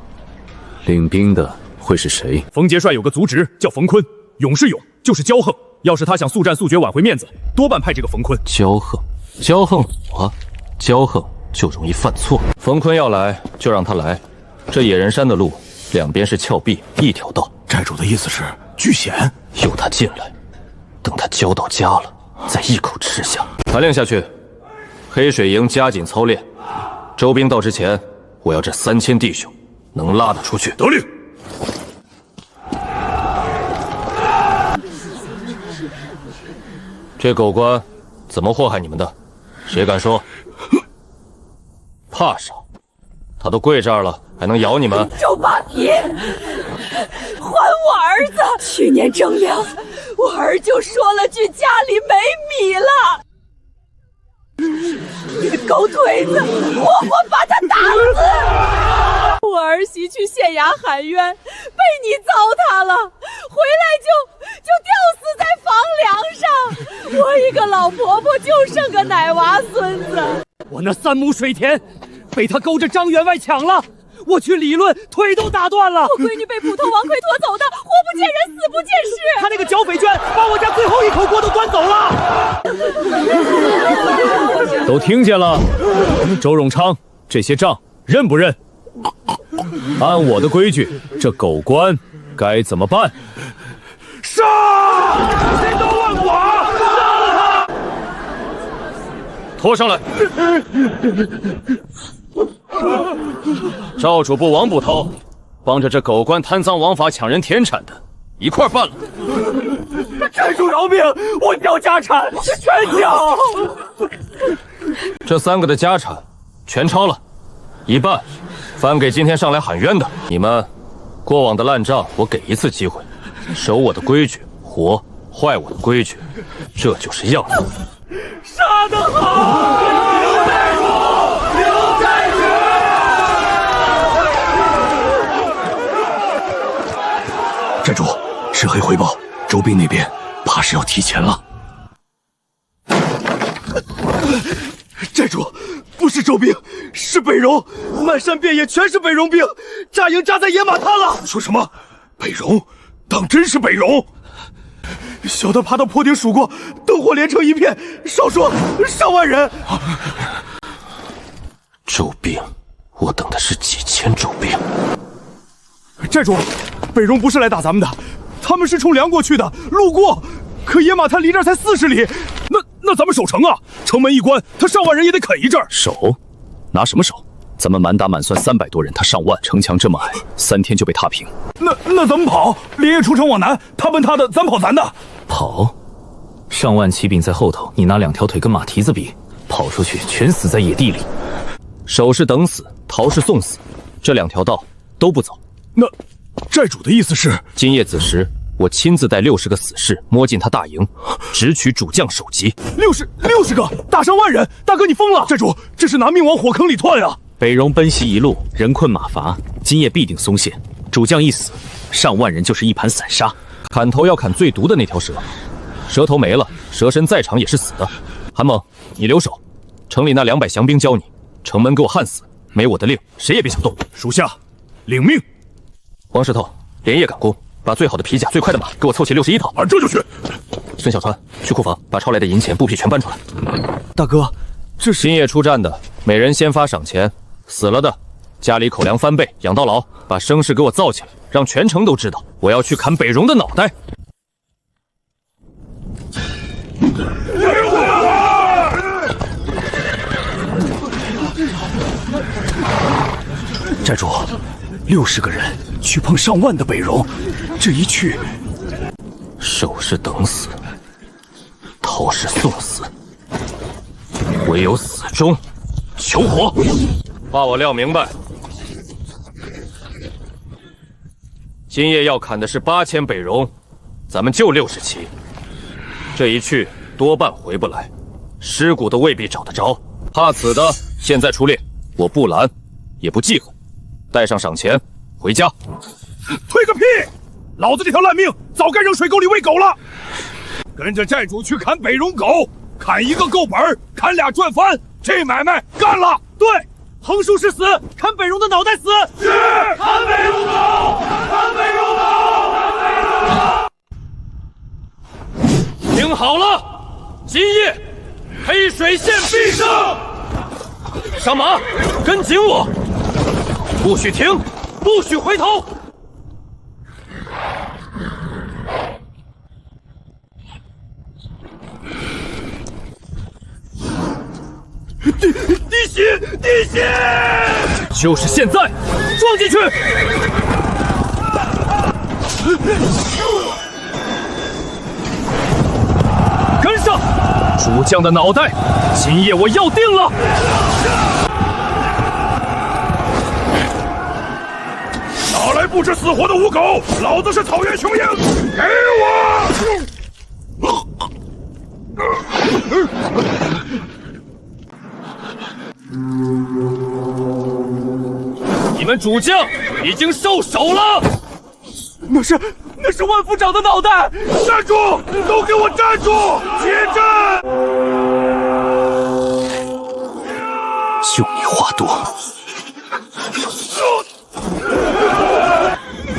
领兵的会是谁？冯节帅有个族侄叫冯坤，勇是勇，就是骄横。要是他想速战速决挽回面子，多半派这个冯坤。骄横我，骄横就容易犯错。冯坤要来就让他来，这野人山的路两边是峭壁，一条道。寨主的意思是拒险？由他进来，等他交到家了，再一口吃下。传令下去，黑水营加紧操练，周兵到之前，我要这3000弟兄能拉得出去。得令。这狗官怎么祸害你们的？谁敢说？怕啥？他都跪这儿了，还能咬你们？周扒皮，还我儿子！去年征粮，我儿就说了句家里没米了。你个狗腿子，活活把他打死！我儿媳去县衙喊冤，被你糟蹋了，回来就吊死在房梁上。我一个老婆婆就剩个奶娃孙子。我那3亩水田被他勾着张员外抢了，我去理论，腿都打断了。我闺女被捕头王奎拖走的，活不见人，死不见尸。他那个剿匪圈把我家最后一口锅都端走了。都听见了，周永昌，这些账认不认？按我的规矩，这狗官该怎么办？杀！谁都问我，杀了他！拖上来。赵主簿王捕头，帮着这狗官贪赃枉法抢人田产的，一块办了。寨主饶命，我交家产是全交。这3个的家产全抄了，一半翻给今天上来喊冤的。你们过往的烂账，我给1次机会，守我的规矩，活；坏我的规矩，这就是样子。杀得好！刘寨主，刘寨主！寨主，赤黑回报，周兵那边怕是要提前了。寨主，不是周兵，是北戎，满山遍野全是北戎兵，扎营扎在野马滩了。说什么？北戎？当真是北戎？小的爬到坡顶数过，灯火连成一片，少说上万人。周兵，我等的是几千周兵。寨主，北戎不是来打咱们的，他们是冲梁国去的，路过。可野马滩离这儿才40里，那咱们守城啊！城门一关，他上万人也得啃一阵儿。守？拿什么守？咱们满打满算300多人，他上万，城墙这么矮，3天就被踏平。那咱们跑，连夜出城往南，他奔他的，咱跑咱的。跑？上万骑兵在后头，你拿2条腿跟马蹄子比，跑出去全死在野地里。守是等死，逃是送死，这2条道都不走。那寨主的意思是，今夜子时，我亲自带60个死士摸进他大营，直取主将首级。60个，打伤万人，大哥你疯了！寨主，这是拿命往火坑里窜呀！北戎奔袭一路，人困马乏，今夜必定松懈。主将一死，上万人就是一盘散沙。砍头要砍最毒的那条蛇，蛇头没了，蛇身再长也是死的。韩猛，你留守，城里那200降兵交你，城门给我焊死，没我的令，谁也别想动。属下领命。王石头，连夜赶工，把最好的皮甲、最快的马给我凑齐61套。俺这就去。孙小川，去库房把抄来的银钱、布匹全搬出来。大哥，这是今夜出战的，每人先发赏钱，死了的家里口粮翻倍，养到老。把声势给我造起来，让全城都知道我要去砍北戎的脑袋。寨主，60个人去碰上万的北戎，这一去，守是等死，逃是送死，唯有死中求活。把我撂明白，今夜要砍的是8000北戎，咱们就60骑，这一去多半回不来，尸骨都未必找得着。怕死的现在出列，我不拦，也不记恨，带上赏钱回家。退个屁！老子这条烂命早该扔水沟里喂狗了。跟着寨主去砍北戎狗，砍一个够本，砍俩赚翻，这买卖干了。对，横竖是死，砍北戎的脑袋死。是，砍北戎狗，砍北戎狗，砍北戎狗。听好了，今夜黑水县必胜。上马，跟紧我，不许停，不许回头。滴血，滴血！就是现在，撞进去！跟上！主将的脑袋，今夜我要定了！哪来不知死活的倭狗？老子是草原雄鹰，给我！你们主将已经受首了。那是万夫长的脑袋！站住！都给我站住！结阵！就你话多。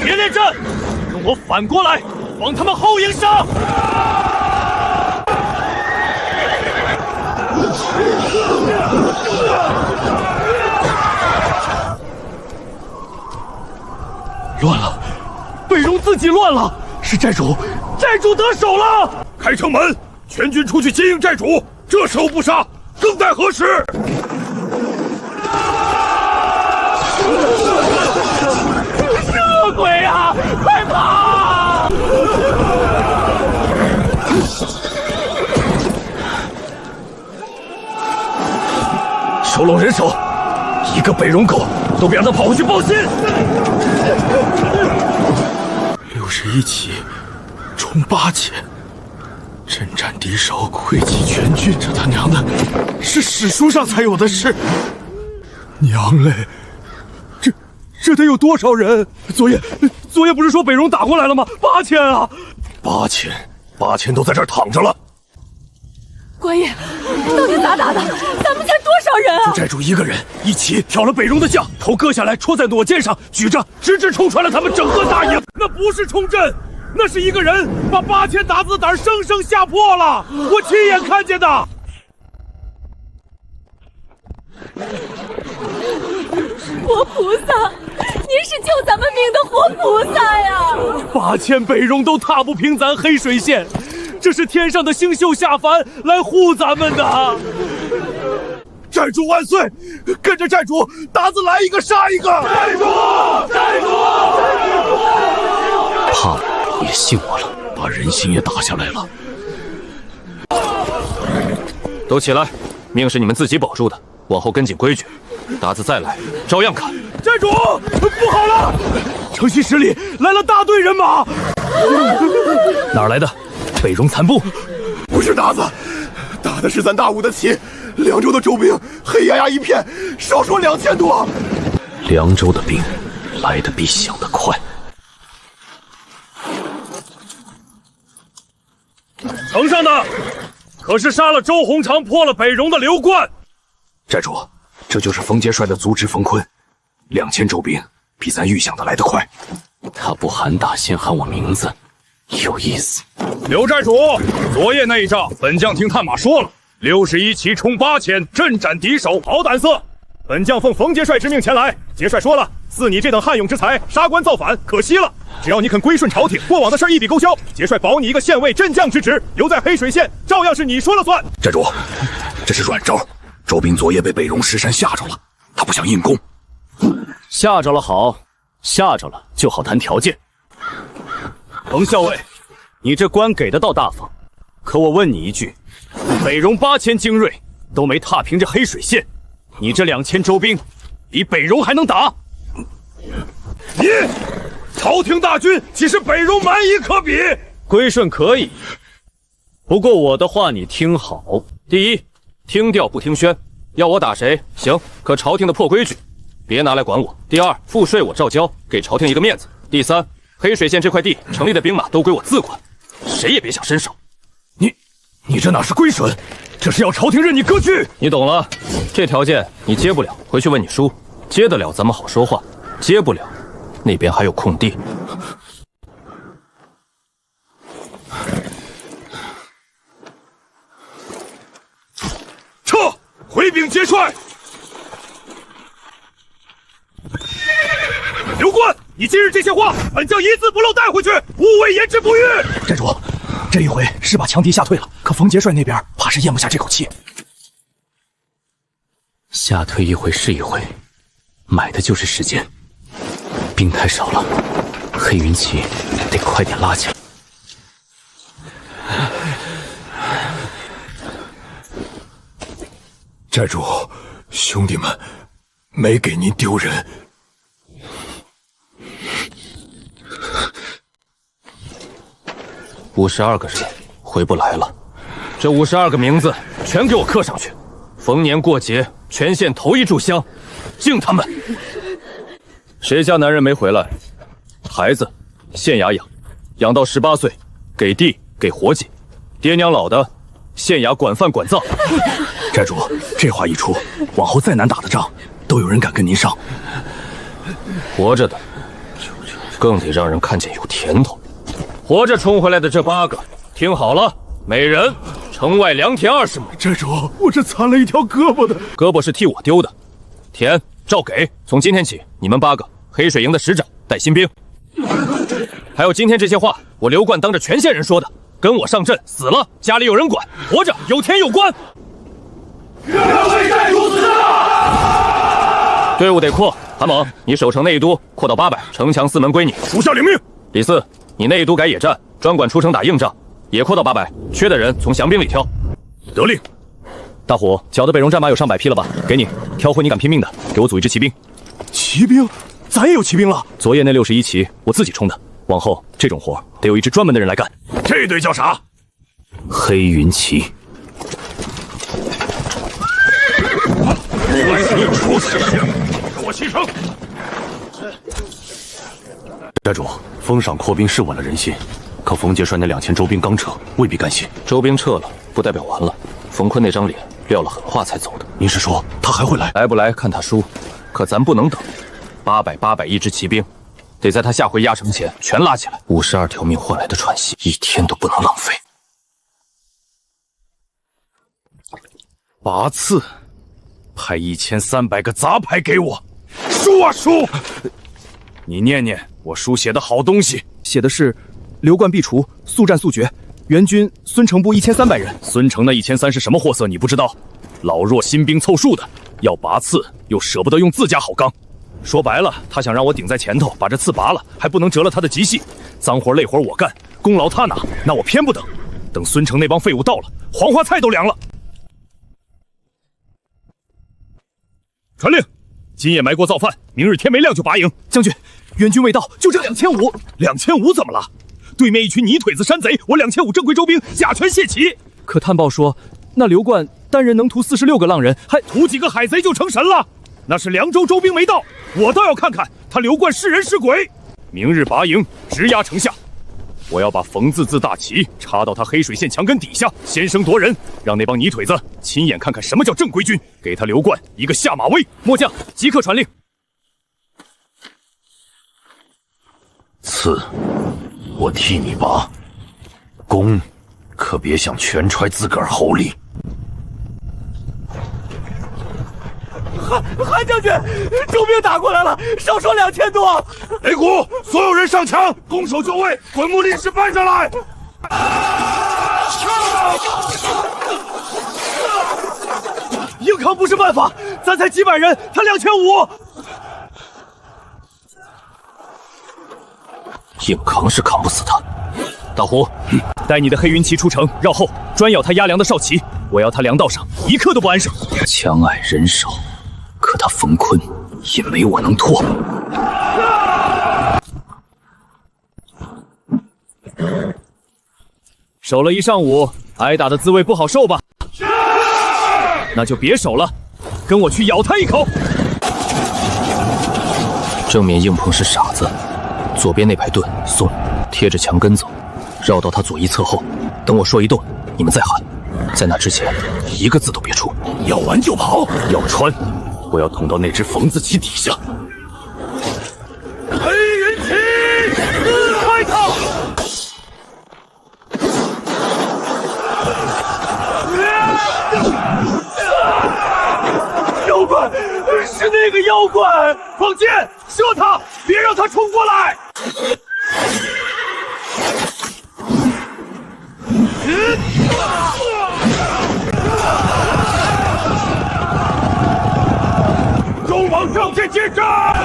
别恋战，跟我反过来，往他们后营杀！乱了，北戎自己乱了，是寨主得手了！开城门，全军出去接应寨主。这时候不杀，更待何时？这鬼啊！快跑！收拢人手，一个北戎狗都别让他跑回去报信。61骑，冲8000，阵战敌手，溃击全军，这他娘的是史书上才有的事。娘嘞，这得有多少人？昨夜不是说北戎打过来了吗？8000啊！8000都在这儿躺着了。官爷，到底咋打的？咱们才多少人啊？就寨主一个人，一起挑了北戎的将，头割下来戳在弩箭上，举着，直直冲穿了他们整个大营。那不是冲阵，那是一个人把8000打子胆生生吓破了，我亲眼看见的。活菩萨，您是救咱们命的活菩萨呀！8000北戎都踏不平咱黑水县，这是天上的星宿下凡来护咱们的。寨主万岁！跟着寨主，打子来一个杀一个！寨主！怕也信我了，把人心也打下来了。都起来，命是你们自己保住的，往后跟紧规矩。达子再来，照样砍。寨主，不好了！城西10里来了大队人马。哪儿来的？北戎残部？不是达子，打的是咱大武的旗，凉州的周兵黑压压一片，少说2000多。凉州的兵来得比想得快。城上的可是杀了周鸿长、破了北戎的刘冠。寨主，这就是冯杰帅的族侄冯坤，2000周兵比咱预想的来得快。他不喊打，先喊我名字，有意思。刘寨主，昨夜那一仗，本将听探马说了，61骑冲8000，阵斩敌手，好胆色。本将奉冯杰帅之命前来，杰帅说了，似你这等悍勇之才，杀官造反，可惜了。只要你肯归顺朝廷，过往的事一笔勾销，杰帅保你一个县尉镇将之职，留在黑水县，照样是你说了算。寨主，这是软招。周兵昨夜被北戎石山吓着了，他不想硬攻。吓着了好，吓着了就好谈条件。冯校尉，你这官给的倒大方，可我问你一句，北戎8000精锐都没踏平这黑水县，你这2000周兵比北戎还能打？你朝廷大军岂是北戎蛮夷可比？归顺可以，不过我的话你听好：第一，听调不听宣，要我打谁行，可朝廷的破规矩别拿来管我。第二，赋税我照交，给朝廷一个面子。第三，黑水县这块地城里的兵马都归我自管，谁也别想伸手。你这哪是归顺，这是要朝廷任你割据。你懂了，这条件你接不了，回去问你叔。接得了咱们好说话，接不了那边还有空地。撤，回禀节帅。刘冠，你今日这些话，本将一字不漏带回去，勿谓言之不预。寨主，这一回是把强敌吓退了，可冯杰帅那边怕是咽不下这口气。吓退一回是一回，买的就是时间。兵太少了，黑云旗得快点拉起来。寨主，兄弟们没给您丢人。52个人回不来了，这52个名字全给我刻上去。逢年过节，全县头一炷香，敬他们。谁家男人没回来？孩子县衙养，养到18岁，给地给活计，爹娘老的，县衙管饭管葬。寨主，这话一出，往后再难打的仗，都有人敢跟您上。活着的，更得让人看见有甜头。活着冲回来的这8个，听好了，每人城外良田20亩。寨主，我这残了一条胳膊的，胳膊是替我丢的，田照给。从今天起，你们8个黑水营的使者，带新兵。还有今天这些话，我刘冠当着全县人说的。跟我上阵，死了家里有人管，活着有田有官。岳为寨主死了！队伍得扩，韩猛，你守城内都扩到800，城墙4门归你。属下领命。李四，你内都改野战，专管出城打硬仗，也扩到800，缺的人从降兵里挑。得令。大虎，缴的北戎战马有上百匹了吧？给你，挑回你敢拼命的，给我组一支骑兵。骑兵？咱也有骑兵了。昨夜那61骑我自己冲的，往后这种活得有一支专门的人来干。这队叫啥？黑云旗。出息！给我齐城！寨主，封赏扩兵是稳了人心，可冯杰帅那2000周兵刚撤，未必甘心。周兵撤了，不代表完了。冯坤那张脸撂了狠话才走的。您是说他还会来？来不来看他输，可咱不能等。800一支骑兵，得在他下回压城前全拉起来。52条命换来的喘息，一天都不能浪费。8次，派1300个杂牌给我，书啊书！你念念我书写的好东西。写的是刘冠必除，速战速决，援军孙承部1300人。孙承那1300是什么货色？你不知道？老弱新兵凑数的，要拔刺又舍不得用自家好钢。说白了，他想让我顶在前头，把这刺拔了，还不能折了他的吉气。脏活累活我干，功劳他拿，那我偏不等。等孙承那帮废物到了，黄花菜都凉了。传令，今夜埋锅造饭，明日天没亮就拔营。将军，援军未到，就这2500怎么了？对面一群泥腿子山贼，我2500正规周兵甲醛卸旗。可探报说，那刘冠单人能屠46个浪人，还屠几个海贼就成神了？那是凉州周兵没到，我倒要看看他刘冠是人是鬼。明日拔营，直压城下。我要把冯字大旗插到他黑水县墙根底下，先声夺人，让那帮泥腿子亲眼看看什么叫正规军，给他刘冠一个下马威。末将即刻传令。刺，我替你拔。弓，可别想全揣自个儿喉里。韩将军，周兵打过来了，少说2000多。擂鼓，所有人上墙，攻守就位，滚木立式搬上来。硬扛不是办法，咱才几百人，他2500。硬扛是扛不死他。大胡，带你的黑云旗出城，绕后专咬他压粮的哨旗，我要他粮道上一刻都不安生。枪矮人少，可他冯坤也没我能拖。守了一上午，挨打的滋味不好受吧？那就别守了，跟我去咬他一口。正面硬碰是傻子，左边那排盾送，贴着墙根走，绕到他左一侧后，等我说一动，你们再喊。在那之前，一个字都别出。咬完就跑，要穿，我要捅到那只冯字旗底下。黑云旗，开他！妖怪，是那个妖怪！放箭，射他，别让他冲过来！众王上前接战！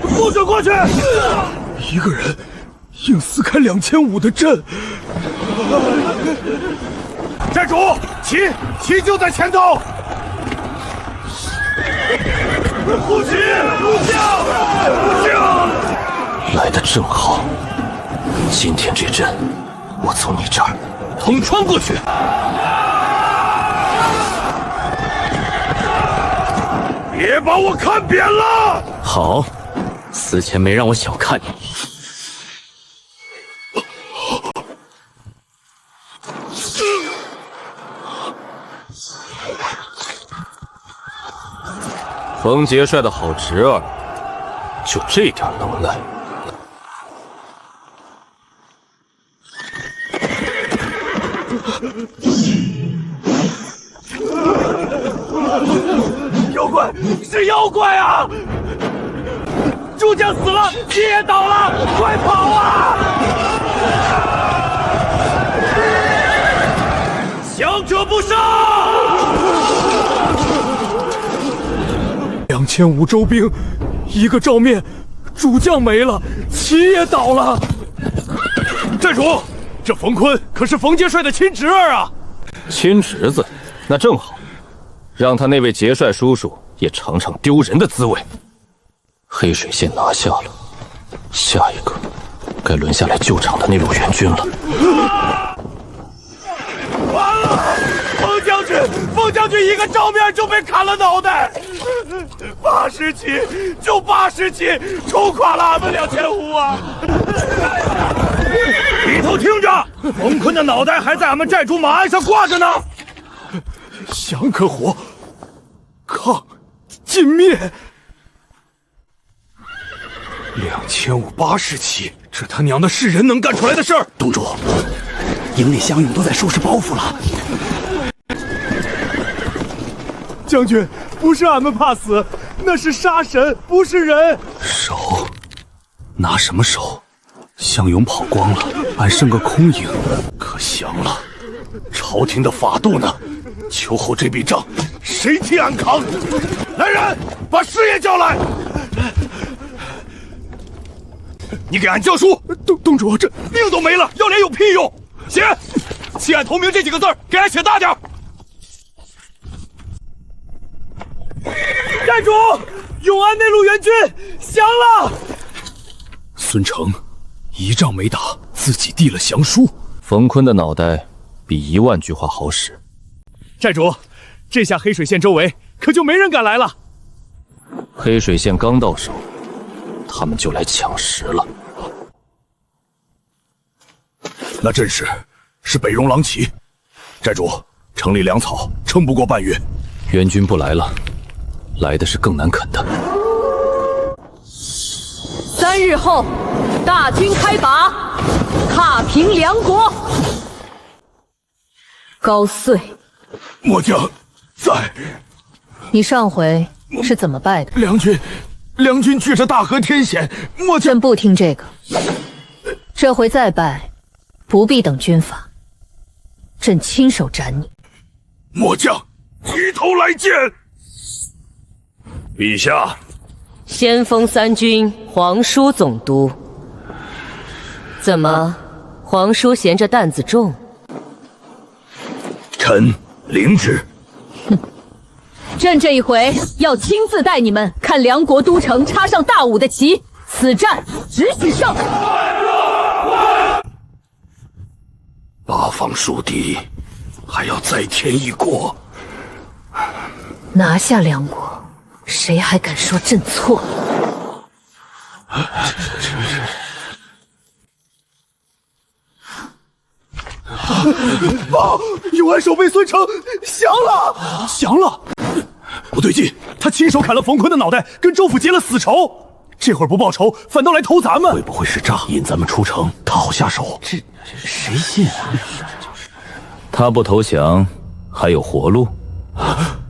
不准过去！一个人硬撕开2500的阵。寨主，旗就在前头。护旗，护将！来得正好，今天这阵，我从你这儿捅穿过去。别把我看扁了！好，死前没让我小看你。冯杰帅的好侄儿，就这点能耐。妖怪是妖怪啊！诸将死了，旗也倒了，快跑啊！强者不杀！2500周兵，一个照面，主将没了，旗也倒了。寨主，这冯坤可是冯杰帅的亲侄儿啊！亲侄子，那正好，让他那位杰帅叔叔也尝尝丢人的滋味。黑水县拿下了，下一个该轮下来救场的那路援军了。完了！冯将军一个照面就被砍了脑袋，80骑就80骑，冲垮了俺们2500啊！里头听着，冯坤的脑袋还在俺们寨主马鞍上挂着呢。降可活，抗尽灭。2580骑，这他娘的是人能干出来的事儿！东主，营里乡勇都在收拾包袱了。将军，不是俺们怕死，那是杀神，不是人。手，拿什么手？乡勇跑光了，俺剩个空营，可降了。朝廷的法度呢？秋后这笔账，谁替俺扛？来人，把师爷叫来。你给俺教书。东主，这命都没了，要脸有屁用？写弃暗投明这几个字儿，给俺写大点。寨主，永安内陆援军降了。孙成一仗没打，自己递了降书。冯坤的脑袋比10000句话好使。寨主，这下黑水县周围可就没人敢来了。黑水县刚到手，他们就来抢食了。那阵势是北戎狼骑。寨主，城里粮草撑不过半月。援军不来了，来的是更难啃的。3日后，大军开拔，踏平梁国。高遂，末将在。你上回是怎么败的？梁军据着大河天险，末将朕不听这个。这回再败，不必等军法，朕亲手斩你。末将低头来见。陛下，先锋3军皇叔总督。怎么，皇叔嫌这担子重？臣领旨。朕这一回要亲自带你们看梁国都城插上大武的旗，此战只许胜。八方树敌，还要再添一国。拿下梁国，谁还敢说朕错了？永安守备孙成降了，降了！不对劲，他亲手砍了冯坤的脑袋，跟州府结了死仇。这会儿不报仇，反倒来投咱们。会不会是诈，引咱们出城，他好下手？这谁信啊？他不投降，还有活路。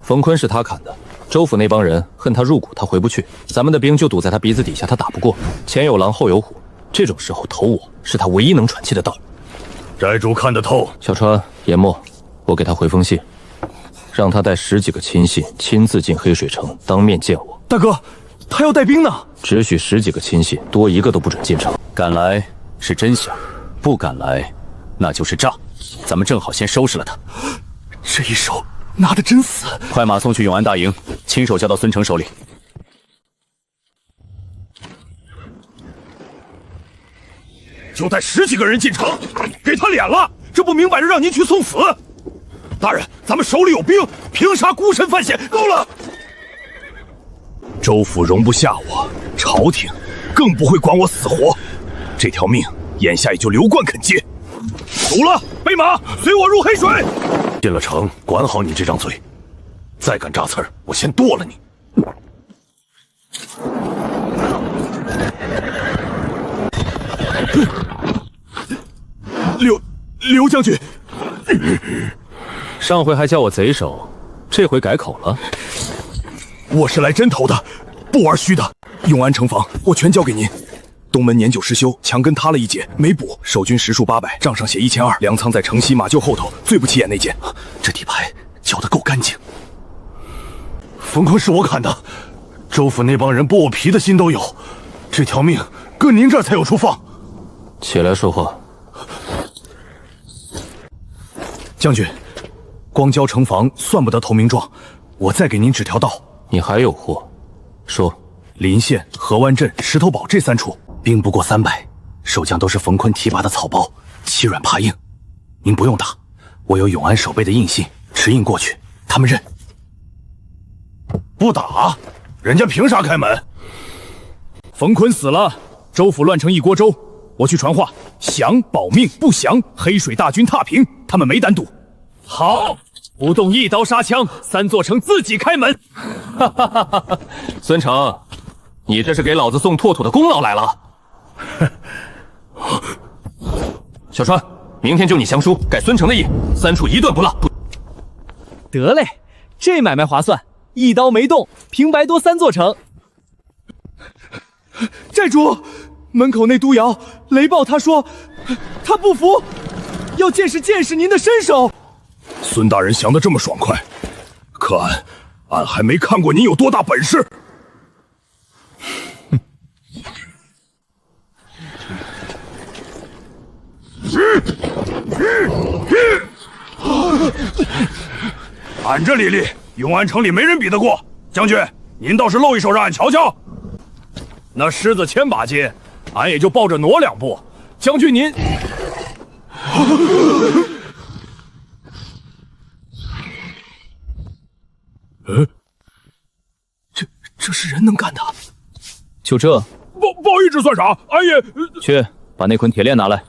冯坤是他砍的，州府那帮人恨他入骨，他回不去。咱们的兵就堵在他鼻子底下，他打不过。前有狼，后有虎，这种时候投我是他唯一能喘气的道。寨主看得透。小川、研墨，我给他回封信，让他带10几个亲信亲自进黑水城，当面见我。大哥，他要带兵呢。只许10几个亲信，多一个都不准进城。敢来是真相，不敢来那就是诈。咱们正好先收拾了他。这一手拿得真死。快马送去永安大营，亲手交到孙成手里。就带10几个人进城，给他脸了，这不明摆着让您去送死？大人，咱们手里有兵，凭啥孤身犯险？够了！州府容不下我，朝廷更不会管我死活。这条命，眼下也就刘冠肯接。đủ了，备马，随我入黑水。进了城，管好你这张嘴，再敢扎刺儿，我先剁了你。刘将军，上回还叫我贼首，这回改口了。我是来真头的，不玩虚的。永安城防我全交给您。东门年久失修，墙根塌了一截，没补。守军10数800，账上写1200。粮仓在城西马厩后头，最不起眼那间。这底牌交得够干净。冯坤是我砍的，州府那帮人剥我皮的心都有。这条命搁您这儿才有处放。起来说话。将军，光交城防算不得投名状，我再给您指条道。你还有货，说。临县、河湾镇、石头堡这3处，兵不过300，守将都是冯坤提拔的草包，欺软怕硬。您不用打，我有永安守备的印信，持印过去，他们认。不打，人家凭啥开门？冯坤死了，州府乱成一锅粥。我去传话，降保命，不降黑水大军踏平，他们没胆赌。好，不动一刀杀枪，3座城自己开门。哈哈哈哈！孙成，你这是给老子送拓土的功劳来了。小川，明天就你降书，改孙成的意，3处一顿不落。得嘞，这买卖划算，一刀没动，平白多3座城。寨主，门口那督窑雷暴他说，他不服，要见识您的身手。孙大人降得这么爽快，可俺还没看过您有多大本事。俺这里力，永安城里没人比得过。将军，您倒是露一手让俺瞧瞧。那狮子1000把斤，俺也就抱着挪2步。将军您，这是人能干的？就这？报一只算啥？俺也去把那捆铁链拿来。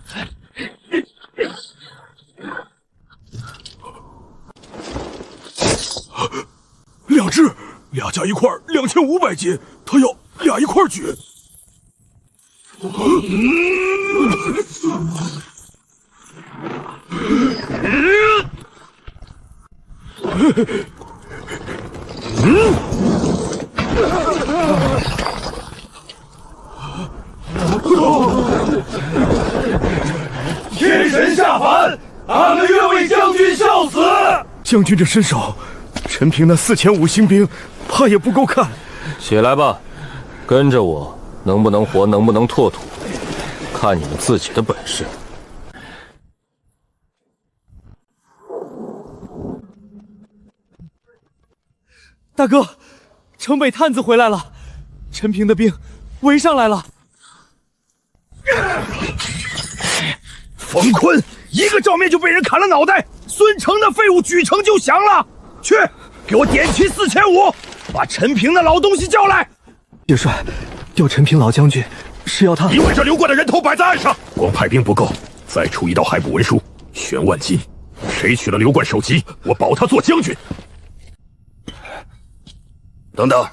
2只，2加1块2500斤，他要俩一块举。天神下凡，俺们愿为将军效死。将军这身手，陈平那4500新兵，怕也不够看。起来吧，跟着我，能不能活，能不能拓土，看你们自己的本事。大哥，城北探子回来了，陈平的兵围上来了。冯坤一个照面就被人砍了脑袋，孙成那废物举城就降了。去，给我点齐4500，把陈平的老东西叫来。元帅，调陈平老将军是要他。你为这刘冠的人头摆在岸上，光派兵不够，再出一道海捕文书，悬万金。谁取了刘冠首级，我保他做将军。等等，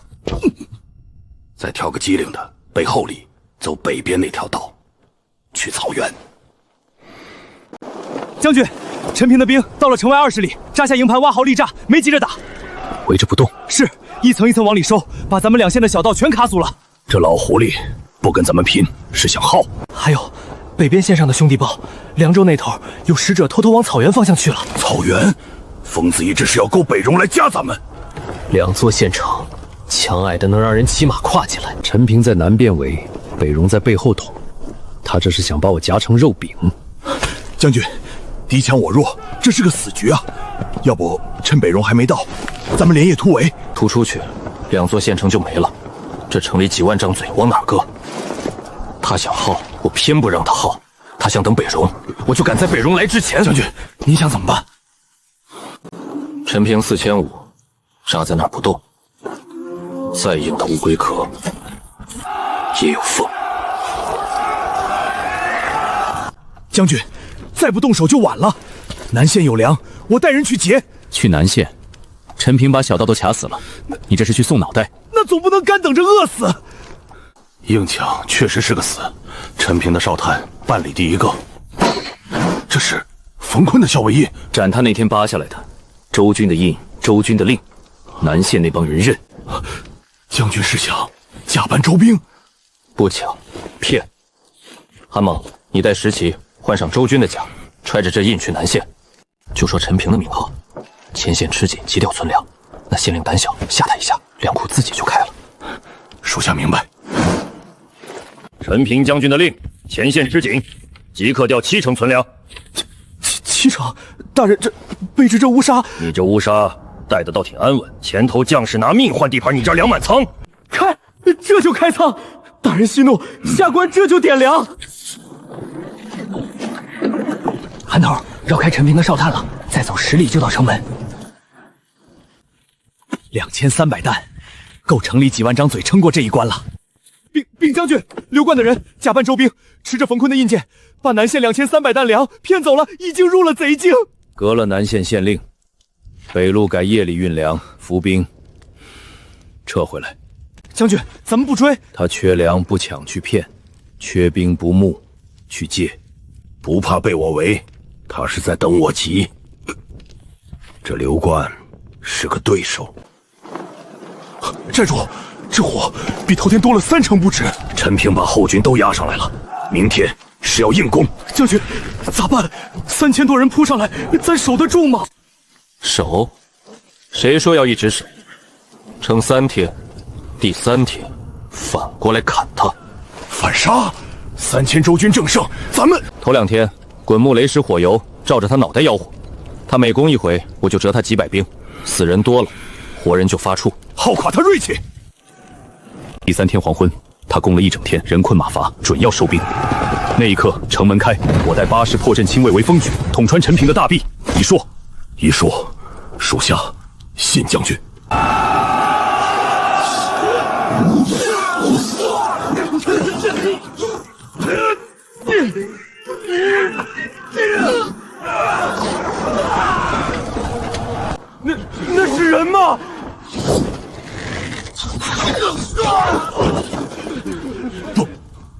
再挑个机灵的，背后里走北边那条道，去草原。将军，陈平的兵到了城外20里，扎下营盘，挖好力栅，没急着打，围着不动。是一层一层往里收，把咱们2线的小道全卡阻了。这老狐狸不跟咱们拼，是想耗。还有，北边线上的兄弟报，凉州那头有使者偷偷往草原方向去了。草原，疯子一直是要勾北戎来夹咱们。2座县城，强矮的能让人骑马跨进来。陈平在南边围，北戎在背后捅，他这是想把我夹成肉饼。将军，敌强我弱，这是个死局啊！要不趁北戎还没到，咱们连夜突围。突出去，2座县城就没了。这城里几万张嘴，往哪搁？他想耗，我偏不让他耗；他想等北戎，我就赶在北戎来之前。将军，您想怎么办？陈平4500，扎在那儿不动，再硬的乌龟壳也有缝。将军，再不动手就晚了。南线有粮，我带人去劫。去南线，陈平把小道都卡死了，你这是去送脑袋？那总不能干等着饿死。硬抢确实是个死，陈平的哨探半里第一个。这是冯坤的校尉印，斩他那天扒下来的。周军的印，周军的令，南线那帮人认。将军是想假扮周兵？不抢，骗。韩猛，你带石旗，换上周军的甲，揣着这印去南线，就说陈平的名号。前线吃紧，急调存粮。那县令胆小，吓他一下，粮库自己就开了。属下明白。陈平将军的令，前线吃紧，即刻调7成存粮。7成？大人，这卑职这乌纱，你这乌纱带的倒挺安稳，前头将士拿命换地盘，你这粮满仓。开，这就开仓。大人息怒，下官这就点粮。韩头，绕开陈平的哨探了，再走10里就到城门。2300担，够城里几万张嘴撑过这一关了。禀将军，刘冠的人假扮周兵，持着冯坤的印鉴，把南线2300担粮骗走了，已经入了贼境。革了南线县令，北路改夜里运粮，伏兵撤回来。将军，咱们不追。他缺粮不抢去骗，缺兵不募去借，不怕被我围，他是在等我急。这刘冠是个对手。寨主，这火比头天多了3成不止。陈平把后军都压上来了，明天是要硬攻。将军，咋办？3000多人扑上来，咱守得住吗？守？谁说要一直守？撑3天，第3天反过来砍他。反杀？3000周军正胜，咱们头2天滚木雷石火油照着他脑袋吆喝，他每攻一回，我就折他几百兵，死人多了，活人就发怵，耗垮他锐气。第3天黄昏，他攻了一整天，人困马乏，准要收兵。那一刻，城门开，我带80破阵亲卫为锋举，统穿陈平的大臂。一说，属下信将军。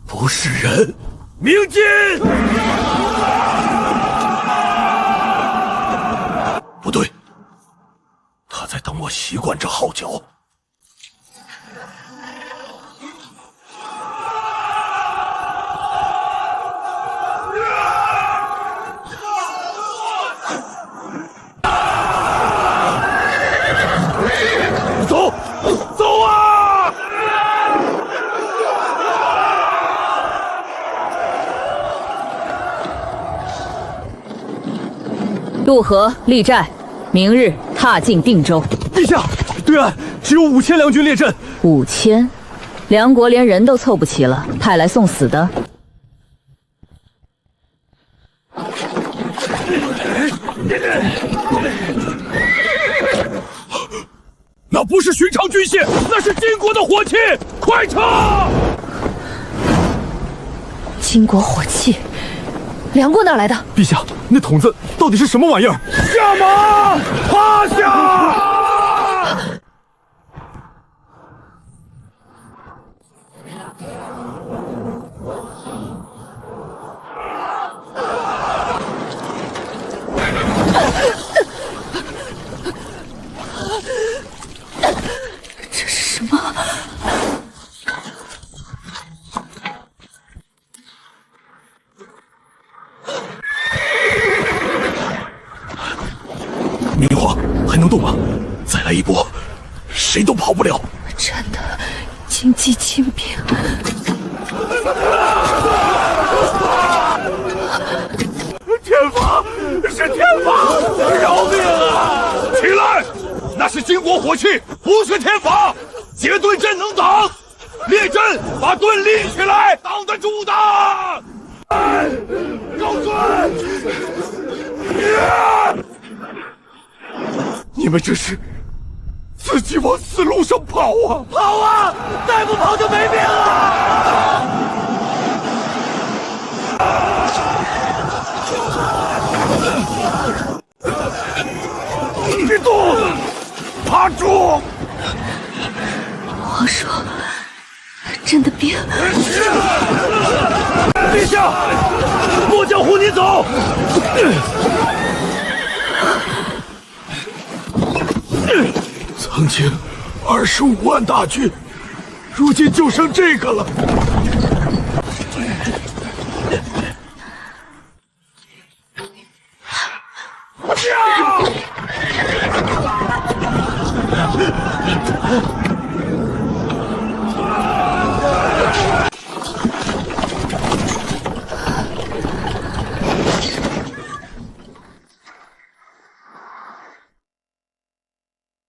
不是人，鸣金！不对，他在等我习惯这号角。走，走啊！渡河立寨，明日踏进定州。陛下，对岸只有5000梁军列阵。5000，梁国连人都凑不齐了，派来送死的？那不是寻常军械，那是金国的火器！快撤！金国火器，梁国哪来的？陛下，那筒子到底是什么玩意儿？下马，趴下！这是什么？明皇还能动吗？再来一波，谁都跑不了。真的，精骑轻兵。天法，是天法！饶命啊！起来，那是金国火器，不是天法。结对阵能挡，列阵，把盾立起来，挡得住的。高准！你们这是自己往死路上跑啊！跑啊！再不跑就没命了！别动！趴住！皇叔，朕的兵。陛下，末将护你走。曾经25万大军，如今就剩这个了。